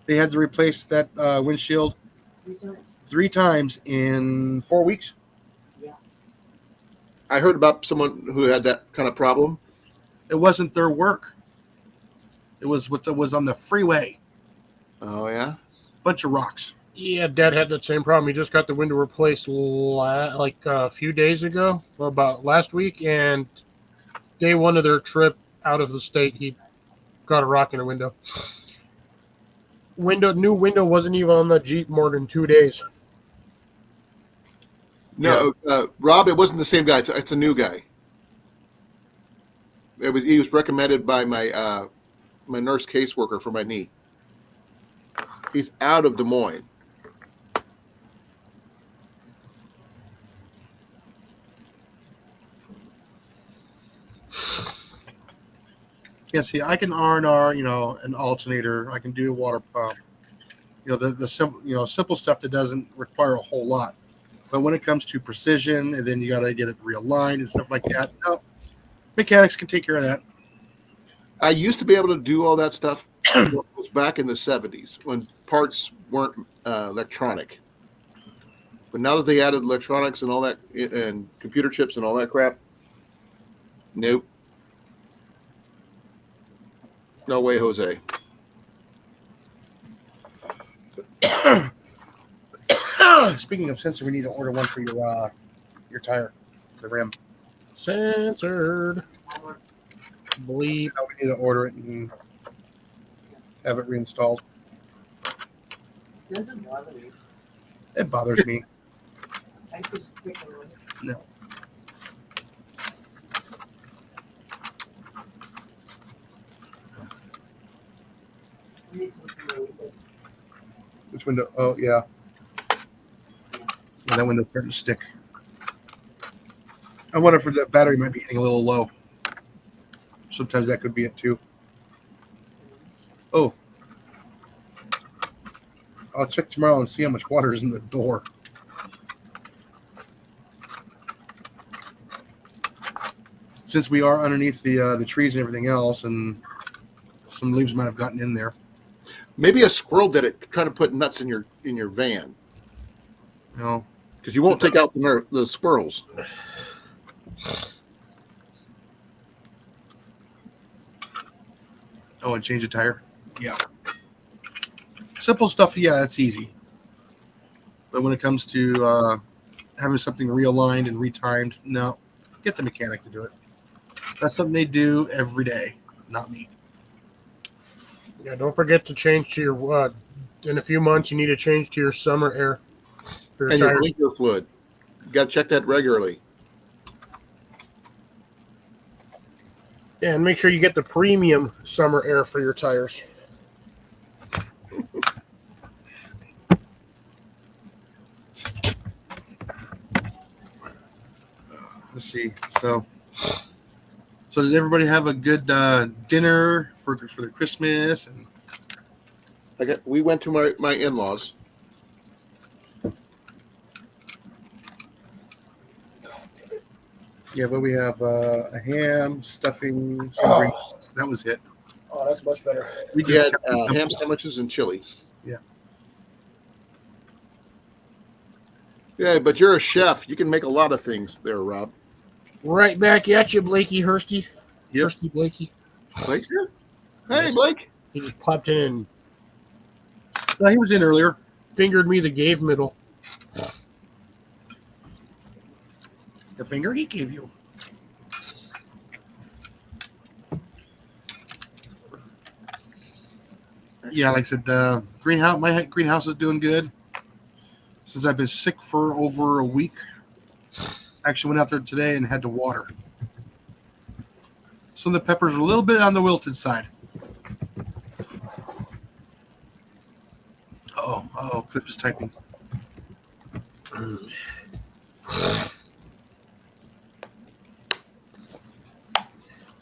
They had to replace that windshield 3 times in 4 weeks. Yeah. I heard about someone who had that kind of problem. It wasn't their work. It was what was on the freeway. Oh yeah. Bunch of rocks. Yeah, Dad had that same problem. He just got the window replaced like a few days ago, about last week, and day one of their trip out of the state, he got a rock in a window. New window wasn't even on the Jeep more than 2 days. No, Rob, it wasn't the same guy. It's a new guy. He was recommended by my my nurse caseworker for my knee. He's out of Des Moines. Yeah, see, I can R&R, an alternator. I can do a water pump. The simple, simple stuff that doesn't require a whole lot. But when it comes to precision, and then you got to get it realigned and stuff like that, no, mechanics can take care of that. I used to be able to do all that stuff back in the 70s when parts weren't electronic. But now that they added electronics and all that, and computer chips and all that crap, nope. No way, Jose. Speaking of sensor, we need to order one for your tire, the rim. Censored. Bleep. Now we need to order it and have it reinstalled. Doesn't bother me. It bothers me. I could stick it on. No. Which window? Oh, yeah. Yeah, that window's starting to stick. I wonder if the battery might be getting a little low. Sometimes that could be it too. Oh, I'll check tomorrow and see how much water is in the door. Since we are underneath the trees and everything else, and some leaves might have gotten in there. Maybe a squirrel did it, trying to put nuts in your van, You know, because you won't take out the squirrels. oh, and change a tire. Yeah. Simple stuff, yeah, that's easy. But when it comes to having something realigned and retimed, no, get the mechanic to do it. That's something they do every day, not me. Yeah, don't forget to change to your. In a few months, you need to change to your summer air for your And your tires. blinker fluid. You got to check that regularly. Yeah, and make sure you get the premium summer air for your tires. Let's see. So did everybody have a good dinner for the Christmas? And We went to my in-laws. yeah, but we have a ham, stuffing, some greens. That was it. Oh, that's much better. We We had kept it simple. ham sandwiches and chili. Yeah. Yeah, but you're a chef. You can make a lot of things there, Rob. Right back at you, Blakey Hursty. Yep. Hursty Blakey. Blake's here? Hey, Blake. He just popped in and No, he was in earlier. fingered me the gave middle. The finger he gave you. Yeah, like I said, the greenhouse. My greenhouse is doing good. Since I've been sick for over a week, actually went out there today and had to water. Some of the peppers are a little bit on the wilted side. Oh, Cliff is typing.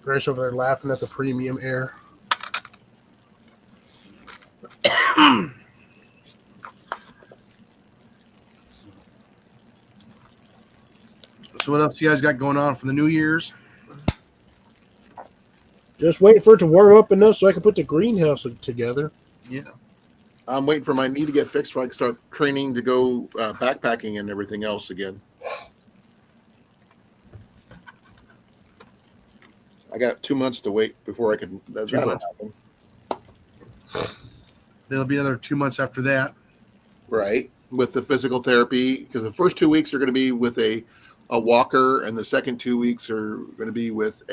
Grace over there laughing at the premium air. So what else you guys got going on for the New Year's? Just waiting for it to warm up enough so I can put the greenhouse together. Yeah. I'm waiting for my knee to get fixed so I can start training to go backpacking and everything else again. I got 2 months to wait before I can. 2 months. There'll be another 2 months after that. Right. With the physical therapy, because the first 2 weeks are going to be with a walker, and the second 2 weeks are going to be with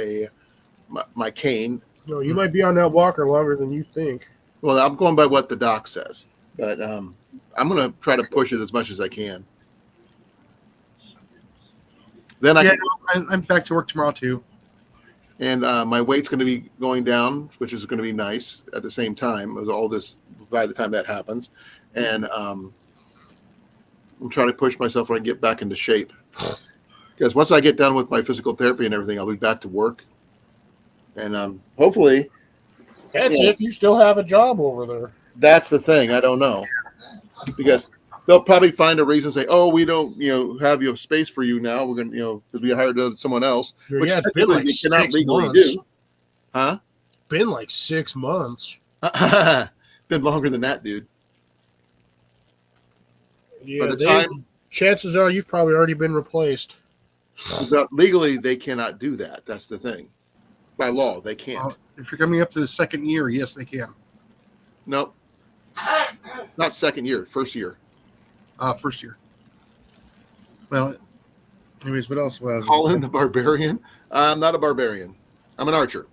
my cane. No, you might be on that walker longer than you think. Well, I'm going by what the doc says, but I'm going to try to push it as much as I can. Then I'm back to work tomorrow too. And my weight's going to be going down, which is going to be nice at the same time as all this by the time that happens. And I'm trying to push myself when I get back into shape. Because once I get done with my physical therapy and everything, I'll be back to work. And hopefully, That's if you still have a job over there. that's the thing. I don't know. Because they'll probably find a reason, say, "Oh, we don't, have space for you now. We're going to, because we hired someone else," which Yeah, it's been like technically they cannot 6 legally months. do. Huh? Been like 6 months. Been longer than that, dude. Yeah, By the time, chances are you've probably already been replaced. legally, they cannot do that. That's the thing. By law, they can't. If you're coming up to the second year, yes, they can. Nope. Not second year, first year. First year. Well, anyways, what else was? Colin the Barbarian. I'm not a barbarian. I'm an archer.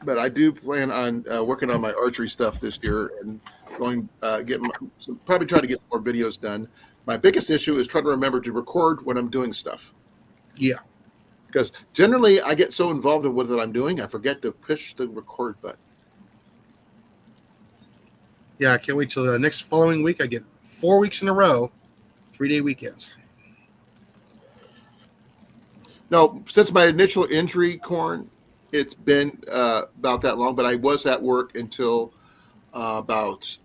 But I do plan on working on my archery stuff this year and probably try to get more videos done. My biggest issue is trying to remember to record when I'm doing stuff. Yeah. Because generally I get so involved in what I'm doing, I forget to push the record button. Yeah, I can't wait till the next following week. I get 4 weeks in a row, 3-day weekends. No, since my initial injury, it's been about that long, but I was at work until about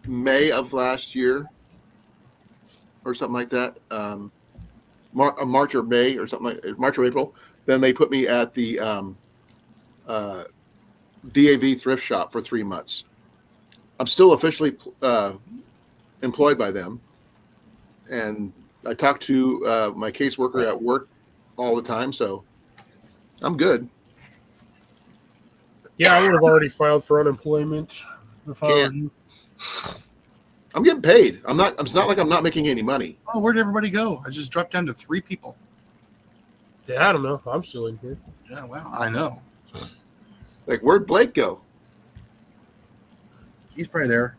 May of last year or something like that. March or May or something like March or April. Then they put me at the DAV thrift shop for 3 months. I'm still officially employed by them, and I talk to my caseworker at work all the time, so I'm good. Yeah, I would have already filed for unemployment if I were you. I'm getting paid. I'm not. It's not like I'm not making any money. Oh, where'd everybody go? I just dropped down to 3 people. Yeah, I don't know. I'm still in here. Yeah, well, I know. Like, where'd Blake go? He's probably there.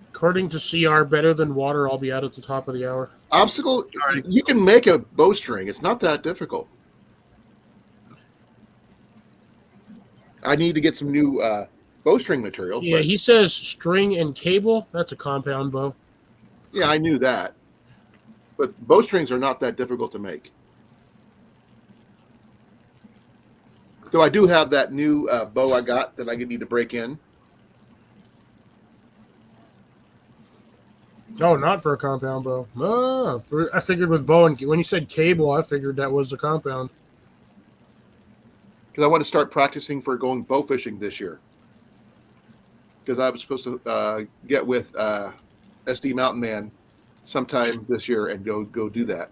According to CR, better than water, I'll be out at the top of the hour. Obstacle. Alright. You can make a bowstring. It's not that difficult. I need to get some new bowstring material. Yeah, but, he says string and cable. That's a compound bow. yeah, I knew that. But bowstrings are not that difficult to make. So I do have that new bow I got that I need to break in. No, not for a compound bow. I figured with bow and when you said cable, I figured that was the compound. Because I want to start practicing for going bow fishing this year. Because I was supposed to get with SD Mountain Man sometime this year and go do that.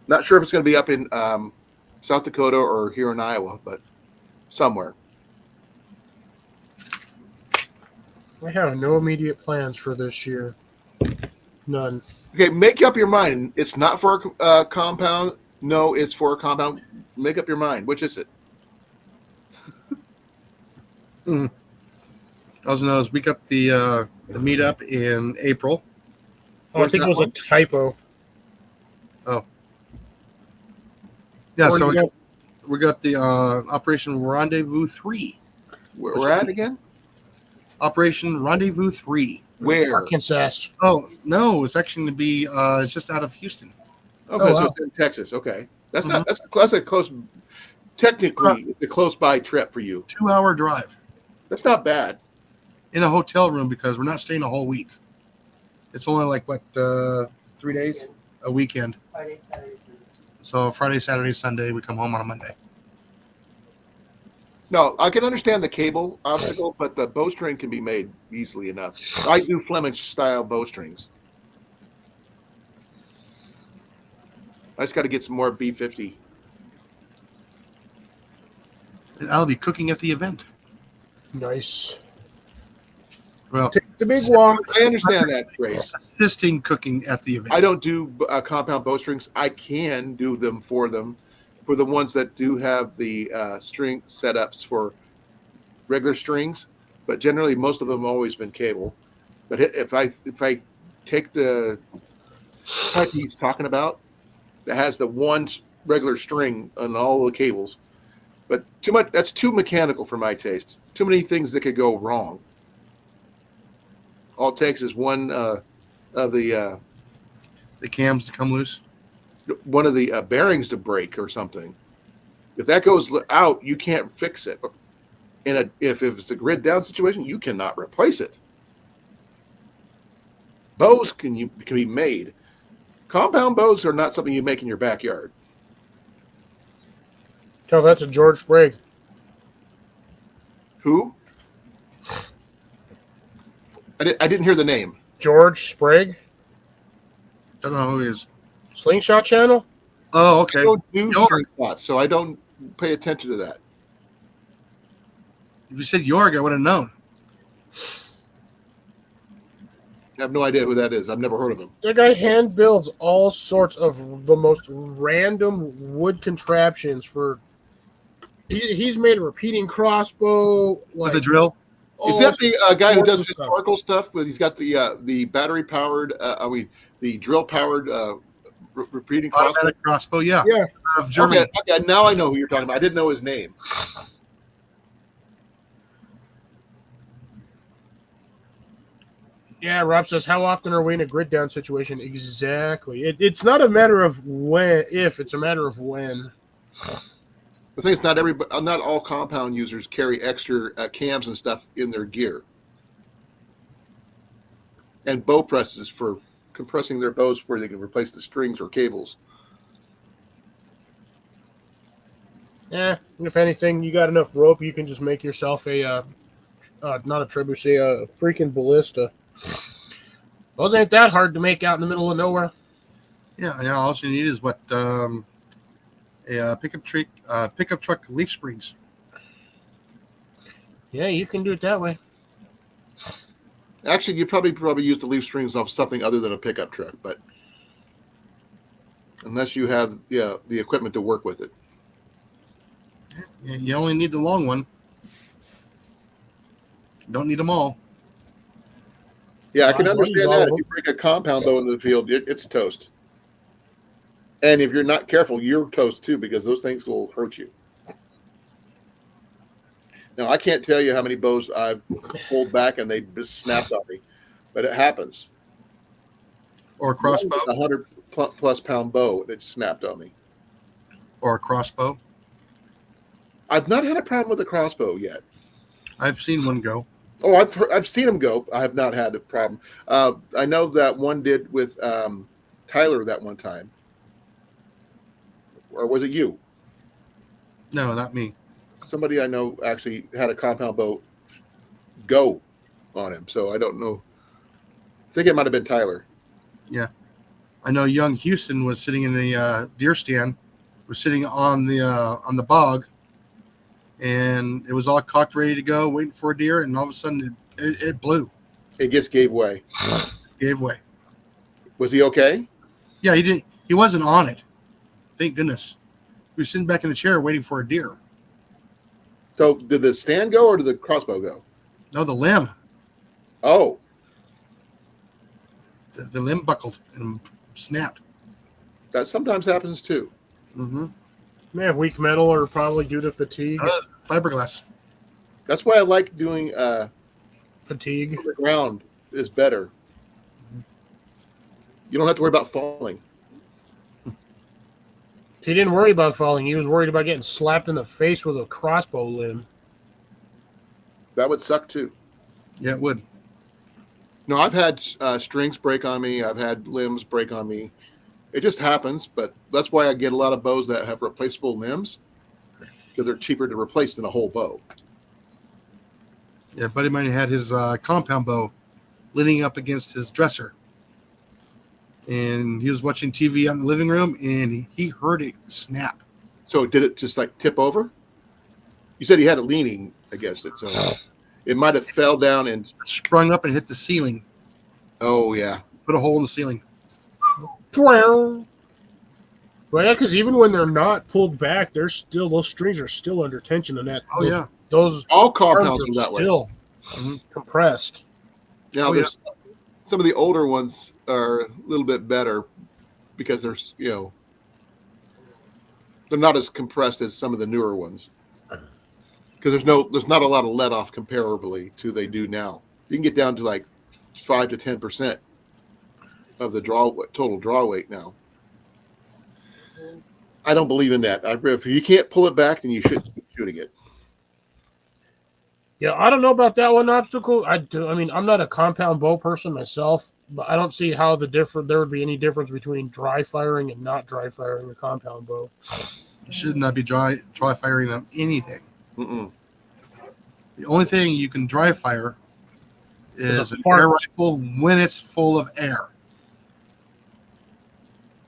Not sure if it's going to be up in South Dakota or here in Iowa, but somewhere. I have no immediate plans for this year. None. Okay, make up your mind. It's not for a compound. No, it's for a compound. Make up your mind. Which is it? All I know is we got the meetup in April. Oh, I think it was a typo. Yeah, Or so you we got the Operation Rendezvous 3. Where we're at again? Operation Rendezvous 3. Where? Arkansas. Oh, no, it's actually going to be it's just out of Houston. Okay, Oh, so wow. it's in Texas. Okay, that's not that's a close. Technically, it's a close by trip for you. 2-hour drive That's not bad. in a hotel room because we're not staying a whole week. It's only like, what, 3 days? A weekend. Friday, Saturday, Sunday. So Friday, Saturday, Sunday, we come home on a Monday. No, I can understand the cable obstacle, but the bowstring can be made easily enough. I do Flemish style bowstrings. I just got to get some more B50. And I'll be cooking at the event. Nice. Well, Take the big walk. I understand that, Grace. assisting cooking at the event. I don't do compound bowstrings. I can do them for the ones that do have the string setups for regular strings, but generally most of them have always been cable. But if I take the type he's talking about that has the one regular string on all the cables, but too much, that's too mechanical for my taste. Too many things that could go wrong. All it takes is one of the cams to come loose. one of the bearings to break or something. If that goes out, you can't fix it. If it's a grid down situation, you cannot replace it. Bows can be made. Compound bows are not something you make in your backyard. Tell that's a George Sprague. Who? I didn't hear the name. George Sprague? Don't know who he is. Slingshot Channel? Oh, I okay. don't do York. slingshots, so I don't pay attention to that. If you said York, I would have known. I have no idea who that is. I've never heard of him. That guy hand builds all sorts of the most random wood contraptions for. He's made a repeating crossbow. With the drill? Is that the guy who does sorts of stuff. historical stuff? Where he's got the battery powered, the drill powered repeating crossbow? Automatic crossbow, yeah. Yeah. Of Germany. Okay, now I know who you're talking about. I didn't know his name. Yeah, Rob says, how often are we in a grid down situation? Exactly. It's not a matter of if, it's a matter of when. The thing is, not all compound users carry extra cams and stuff in their gear, and bow presses for compressing their bows where they can replace the strings or cables. Yeah, if anything, you got enough rope, you can just make yourself not a trebuchet, a freaking ballista. Those ain't that hard to make out in the middle of nowhere. Yeah. All you need is what a pickup truck leaf springs. Yeah, you can do it that way. Actually, you probably use the leaf strings off something other than a pickup truck, but unless you have the equipment to work with it. You only need the long one. Don't need them all. Yeah, I can I'll use understand all that. of If you break a compound bow in the field, it's toast. And if you're not careful, you're toast too, because those things will hurt you. Now, I can't tell you how many bows I've pulled back and they just snapped on me, but it happens. Or a crossbow. 100+ pound bow that snapped on me. Or a crossbow. I've not had a problem with a crossbow yet. I've seen one go. Oh, I've seen them go. I have not had a problem. I know that one did with Tyler that one time. Or was it you? No, not me. Somebody I know actually had a compound bow go on him. So I don't know. I think it might have been Tyler. Yeah. I know young Houston was sitting in the deer stand, was sitting on the bog, and it was all cocked, ready to go, waiting for a deer, and all of a sudden it blew. It just gave way. Gave way. Was he okay? Yeah, he didn't. He wasn't on it. Thank goodness. He was sitting back in the chair waiting for a deer. So did the stand go or did the crossbow go? No, the limb. Oh, The limb buckled and snapped. that sometimes happens too. Mm-hmm. May have weak metal or probably due to fatigue. Fiberglass. That's why I like doing Fatigue. the ground is better. You don't have to worry about falling. He didn't worry about falling. He was worried about getting slapped in the face with a crossbow limb. That would suck too. Yeah, it would. No, I've had strings break on me. I've had limbs break on me. It just happens, but that's why I get a lot of bows that have replaceable limbs because they're cheaper to replace than a whole bow. Yeah, buddy mine had his compound bow leaning up against his dresser. And he was watching TV out in the living room, and he heard it snap. So did it just like tip over? You said he had it leaning against it, so it might have fell down and Sprung up and hit the ceiling. oh yeah. Put a hole in the ceiling. Well, yeah, because even when they're not pulled back, they're still those strings are still under tension, and Oh, yeah. those All arms compounds are are that way. still compressed. Now Oh, yeah. there's some of the older ones are a little bit better because there's they're not as compressed as some of the newer ones. Because there's not a lot of let off comparably to they do now. You can get down to like 5 to 10% of the total draw weight now. I don't believe in that. If you can't pull it back, then you shouldn't be shooting it. Yeah, I don't know about that one obstacle. I mean, I'm not a compound bow person myself, but I don't see how there would be any difference between dry firing and not dry firing a compound bow. You should not be dry firing them anything. Mm-mm. The only thing you can dry fire is a an fart. air rifle when it's full of air.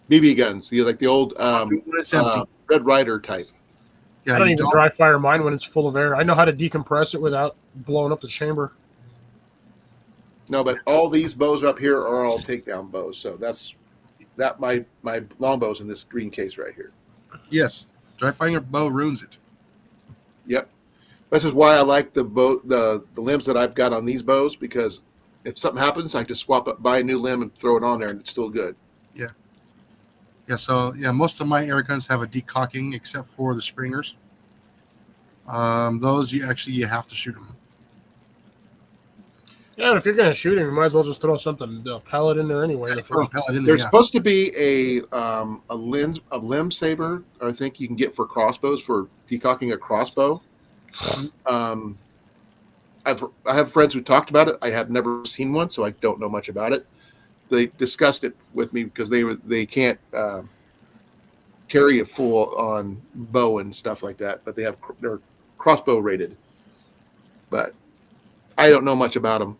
BB guns, like the old When it's empty. Red Ryder type. I Yeah, don't you even don't. dry fire mine when it's full of air. I know how to decompress it without blowing up the chamber. No, but all these bows up here are all takedown bows. So that's my longbows in this green case right here. Yes, dry firing a bow ruins it. Yep. This is why I like the limbs that I've got on these bows, because if something happens, I just buy a new limb and throw it on there and it's still good. Yeah, so most of my air guns have a decocking except for the springers. Those you have to shoot them. Yeah, and if you're gonna shoot him, you might as well just throw something pellet in there anyway. Yeah, throw a pellet in there. There's Yeah. supposed to be a limb saver. I think you can get for crossbows for peacocking a crossbow. I have friends who talked about it. I have never seen one, so I don't know much about it. They discussed it with me because they can't carry a full on bow and stuff like that, but they're crossbow rated. But I don't know much about them,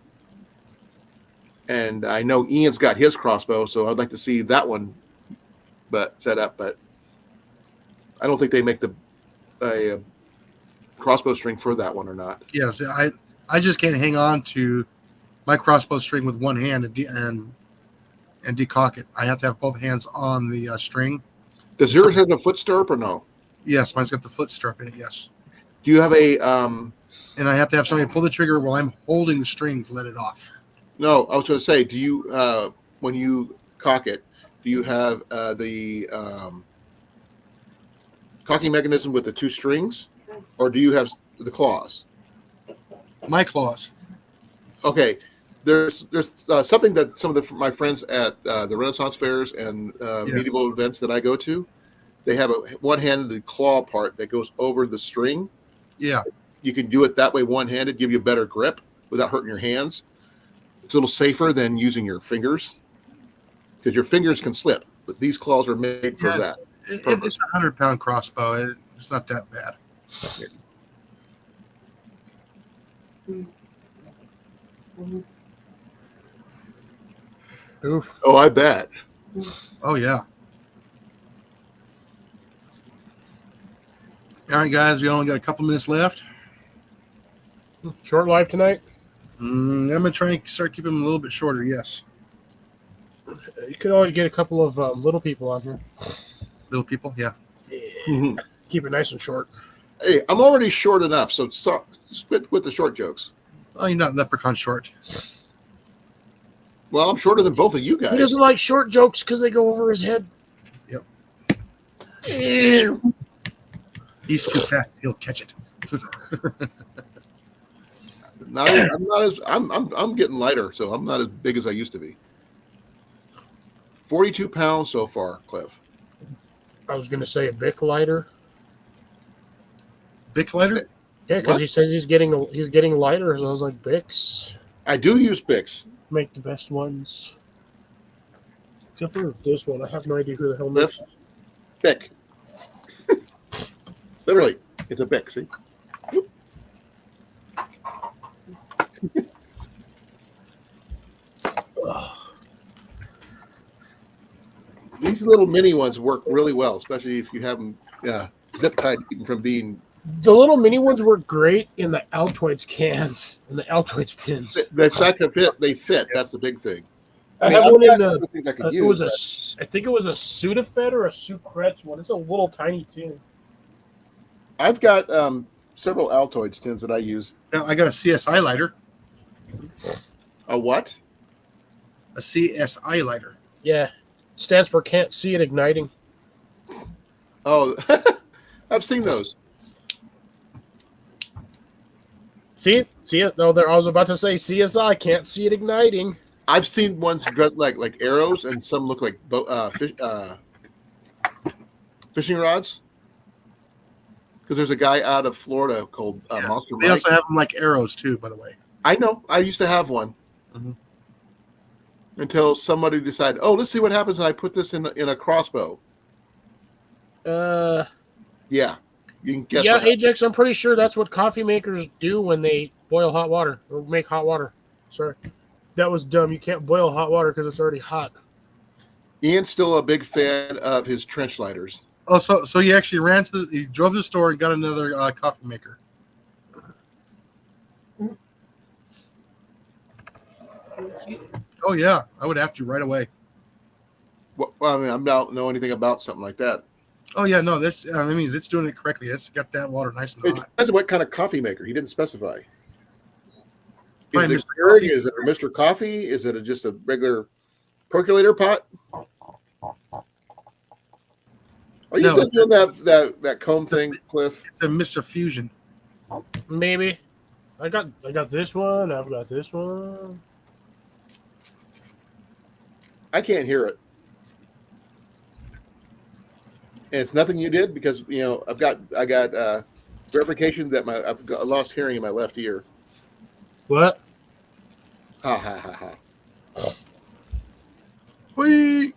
and I know Ian's got his crossbow, so I'd like to see that one, set up. But I don't think they make a crossbow string for that one or not. Yes, I just can't hang on to my crossbow string with one hand and decock it. I have to have both hands on the string. Does yours have a foot stirrup or no? Yes, mine's got the foot stirrup in it. Yes, Do you have a and I have to have somebody pull the trigger while I'm holding the string to let it off. No, I was going to say, do you when you cock it, do you have the cocking mechanism with the two strings, or do you have the claws? My claws. Okay, there's something that some of my friends at the Renaissance fairs and medieval events that I go to, they have a one-handed claw part that goes over the string. Yeah. You can do it that way one-handed, give you a better grip without hurting your hands. It's a little safer than using your fingers because your fingers can slip, but these claws are made for that. It's a 100-pound crossbow. It's not that bad. Oof. Oh, I bet. Oh yeah. All right, guys, we only got a couple minutes left. Short life tonight. I'm gonna try and start keeping them a little bit shorter. Yes, You could always get a couple of little people on here. little people. Yeah. Keep it nice and short. Hey, I'm already short enough, so spit with the short jokes. Oh, you're not leprechaun short. Well, I'm shorter than both of you He guys. doesn't like short jokes because they go over his head. Yep. He's too fast. He'll catch it. I'm getting lighter, so I'm not as big as I used to be. 42 pounds so far, Cliff. I was going to say a Bic lighter. Bic lighter? Yeah, because What? he says he's getting lighter. So I was like, Bics I do use Bics. make the best ones. Except for this one, I have no idea who the hell Cliff? makes it. Bic. Literally, it's a Bic, see? These little mini ones work really well, especially if you have them zip tied from being. The little mini ones work great in the Altoids cans and the Altoids tins. The fact that they fit. That's the big thing. I have one in other things I could it was use, I think it was a Sudafed or a Sucrets one. It's a little tiny tin. I've got several Altoids tins that I use. Now, I got a CSI lighter. A what? A CSI lighter. Yeah, stands for can't see it igniting. Oh, I've seen those. See it? No, I was about to say CSI can't see it igniting. I've seen ones like arrows, and some look like fishing rods. Because there's a guy out of Florida called Monster They Mike. also have them like arrows too, by the way. I know. I used to have one. Mhm. Until somebody decided, oh, let's see what happens when I put this in a crossbow. Yeah. You can guess. Yeah, what happens. Ajax, I'm pretty sure that's what coffee makers do when they boil hot water or make hot water. Sorry. That was dumb. You can't boil hot water because it's already hot. Ian's still a big fan of his trench lighters. Oh, so he actually he drove to the store and got another coffee maker. Oh yeah, I would have to right away. Well, I mean, I don't know anything about something like that. Oh yeah, no, that means it's doing it correctly. It's got that water nice and It hot. depends on what kind of coffee maker. He didn't specify. Fine, Is it Mr. Keurig? Coffee. Is it a Mr. Coffee? Is it just a regular percolator pot? Are you No, still doing that comb thing, Cliff? It's a Mr. Fusion. Maybe. I got this one. I've got this one. I can't hear it. And it's nothing you did because I got verification that I lost hearing in my left ear. What? Ha ha ha ha. Whee!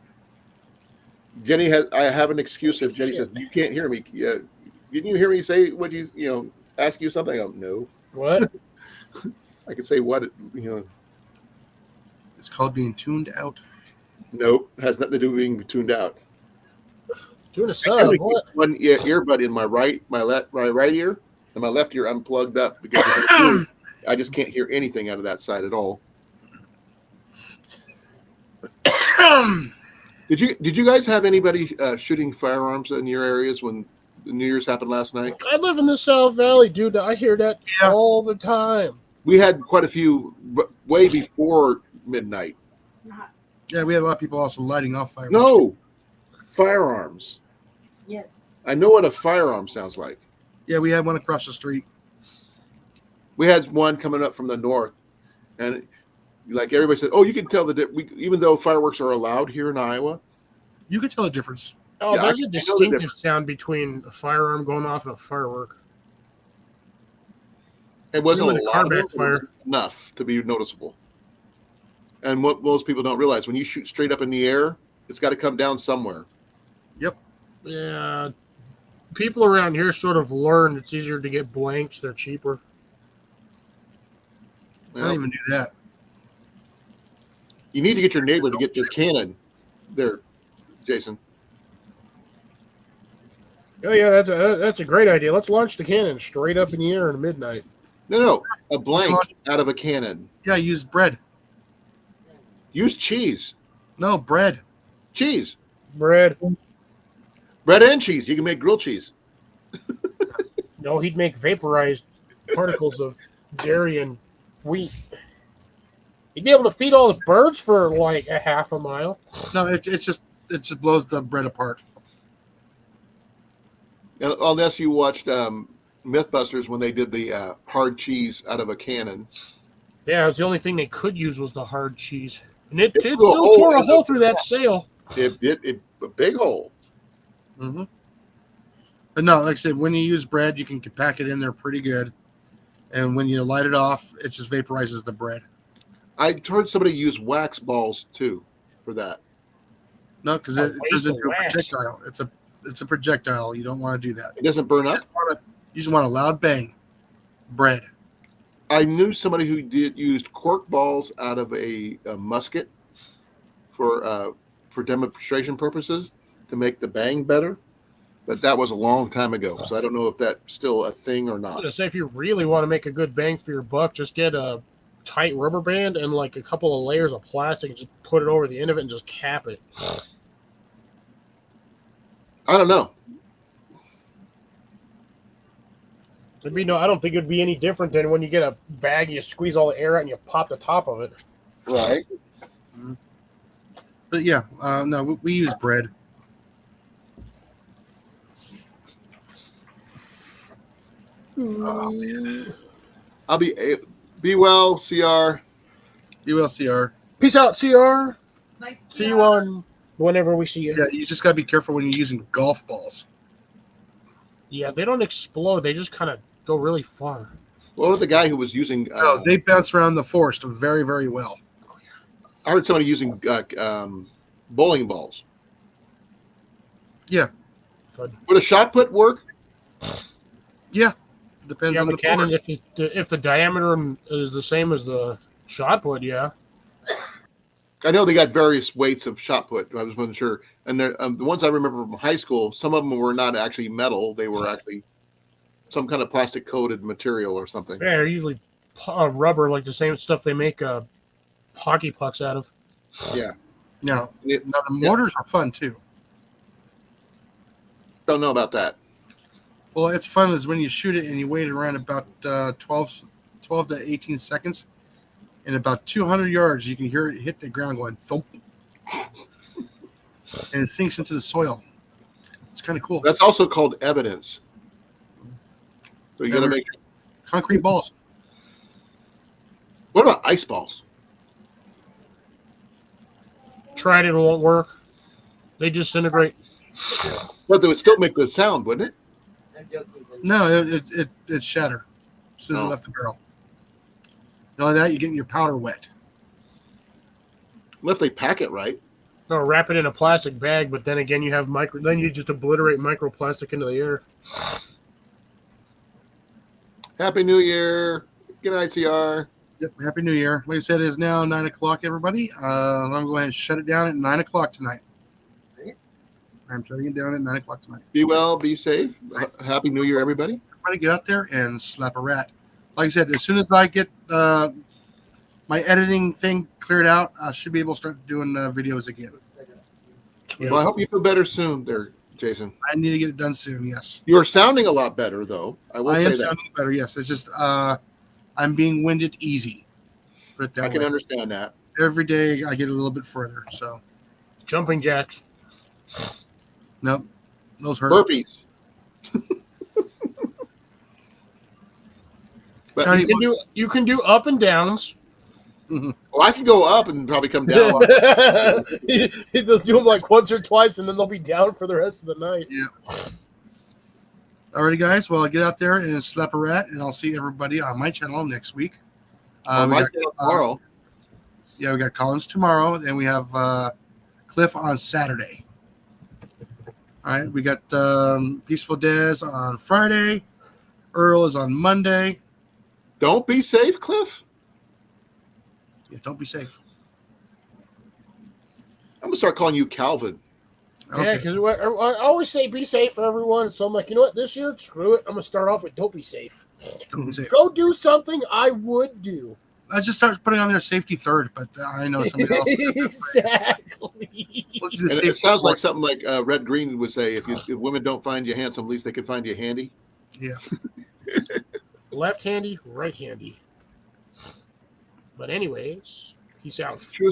Jenny I have an excuse if Jenny says you can't hear me. Yeah, didn't you hear me say what ask you something? I go no. What? I can say what It's called being tuned out. Nope, has nothing to do with being tuned out. Doing a sub. What? One earbud in my right ear, and my left ear unplugged up because I just can't hear anything out of that side at all. Did you guys have anybody shooting firearms in your areas when the New Year's happened last night? I live in the South Valley, dude. I hear that all the time. We had quite a few way before midnight. It's not. Yeah, we had a lot of people also lighting off fireworks. No, firearms. Yes. I know what a firearm sounds like. Yeah, we had one across the street. We had one coming up from the north, and like everybody said, "Oh, you can tell even though fireworks are allowed here in Iowa." You could tell the difference. Oh, Yeah, there's I a know the distinctive difference. sound between a firearm going off and a firework. It wasn't Even a a lot car of them, but backfire. it was enough to be noticeable. And what most people don't realize, when you shoot straight up in the air, it's got to come down somewhere. Yeah. People around here sort of learn it's easier to get blanks. They're cheaper. I don't even do that. You need to get your neighbor to get their cannon there, Jason. Oh, yeah, that's a great idea. Let's launch the cannon straight up in the air at midnight. No, a blank out of a cannon. Yeah, use bread. Use cheese. No, bread. Cheese. Bread. Bread and cheese. You can make grilled cheese. No, he'd make vaporized particles of dairy and wheat. He'd be able to feed all the birds for like a half a mile. No, it just blows the bread apart. Unless you watched Mythbusters when they did the hard cheese out of a cannon. Yeah, it was the only thing they could use was the hard cheese. And it blew a still hole tore a in the- hole through that sail. It did a big hole. Mm-hmm. But no, like I said, when you use bread, you can pack it in there pretty good. And when you light it off, it just vaporizes the bread. I heard somebody use wax balls too for that. No, because A it turns waste of into a wax. projectile. It's a projectile. You don't want to do that. It doesn't burn up. You just want a loud bang. Bread. I knew somebody who used cork balls out of a musket for demonstration purposes to make the bang better, but that was a long time ago, so I don't know if that's still a thing or I was not. gonna say, if you really want to make a good bang for your buck, just get a tight rubber band and like a couple of layers of plastic and just put it over the end of it and just cap it. I don't know. I don't think it'd be any different than when you get a bag, you squeeze all the air out and you pop the top of it. Right? But yeah, no, we use bread. Oh, man. I'll be well, CR. ULCR. Peace out, CR. Nice. See you on whenever we see you. Yeah, you just got to be careful when you're using golf balls. Yeah, they don't explode. They just kind of go really far. What about the guy who was using? No, they bounce around the forest very, very well. I heard somebody using bowling balls. Yeah. Would a shot put work? Yeah. Depends Yeah, on the the cannon, board. if the diameter is the same as the shot put, yeah. I know they got various weights of shot put. I wasn't sure. And the ones I remember from high school, some of them were not actually metal. They were actually some kind of plastic coated material or something. Yeah, they're usually rubber, like the same stuff they make hockey pucks out of. Yeah. Now the mortars are fun too. Don't know about that. Well, it's fun is when you shoot it and you wait around about 12 to 18 seconds. And about 200 yards, you can hear it hit the ground going thump. And it sinks into the soil. It's kind of cool. That's also called evidence. So you got to make Concrete balls. What about ice balls? Tried it, it won't work. They disintegrate. But they would still make the sound, wouldn't it? I'm joking. But No, it shatter as soon as it Oh. left the barrel. Not only that, you're getting your powder wet. Well, if they pack it right. No, wrap it in a plastic bag, but then again, you have micro. Then you just obliterate microplastic into the air. Happy New Year. Good night, CR. Yep. Happy New Year. Like I said, it is now 9 o'clock, everybody. I'm going to go ahead and shut it down at 9 o'clock tonight. Right. I'm shutting it down at 9 o'clock tonight. Be well, be safe. Happy New Year, everybody. Everybody get out there and slap a rat. Like I said, as soon as I get my editing thing cleared out, I should be able to start doing videos again. Yeah. Well, I hope you feel better soon there, Jason. I need to get it done soon, yes. You are sounding a lot better, though. I will I say am that. sounding better, yes. It's just I'm being winded easy. Put it that I can way. understand that. Every day I get a little bit further. So, Jumping jacks. nope. Those hurt. Burpees. But Alrighty. You can do up and downs. well, I can go up and probably come down. They'll do them like once or twice, and then they'll be down for the rest of the night. Alrighty, guys. Well, get out there and slap a rat, and I'll see everybody on my channel next week. On We my got, channel tomorrow. we got Collins tomorrow, and we have Cliff on Saturday. All right, we got Peaceful Dez on Friday. Earl is on Monday. Don't be safe, Cliff. Yeah, don't be safe. I'm gonna start calling you Calvin. Okay. Yeah, because I always say be safe for everyone. So I'm like, you know what? This year, screw it. I'm gonna start off with don't be safe. Don't be safe. Go do something I would do. I just started putting on there safety third, but I know somebody else. Exactly. Let's do And safety it sounds like fourth. something like Red Green would say: if women don't find you handsome, at least they can find you handy. Yeah. Left handy, right handy. But anyways, peace out. True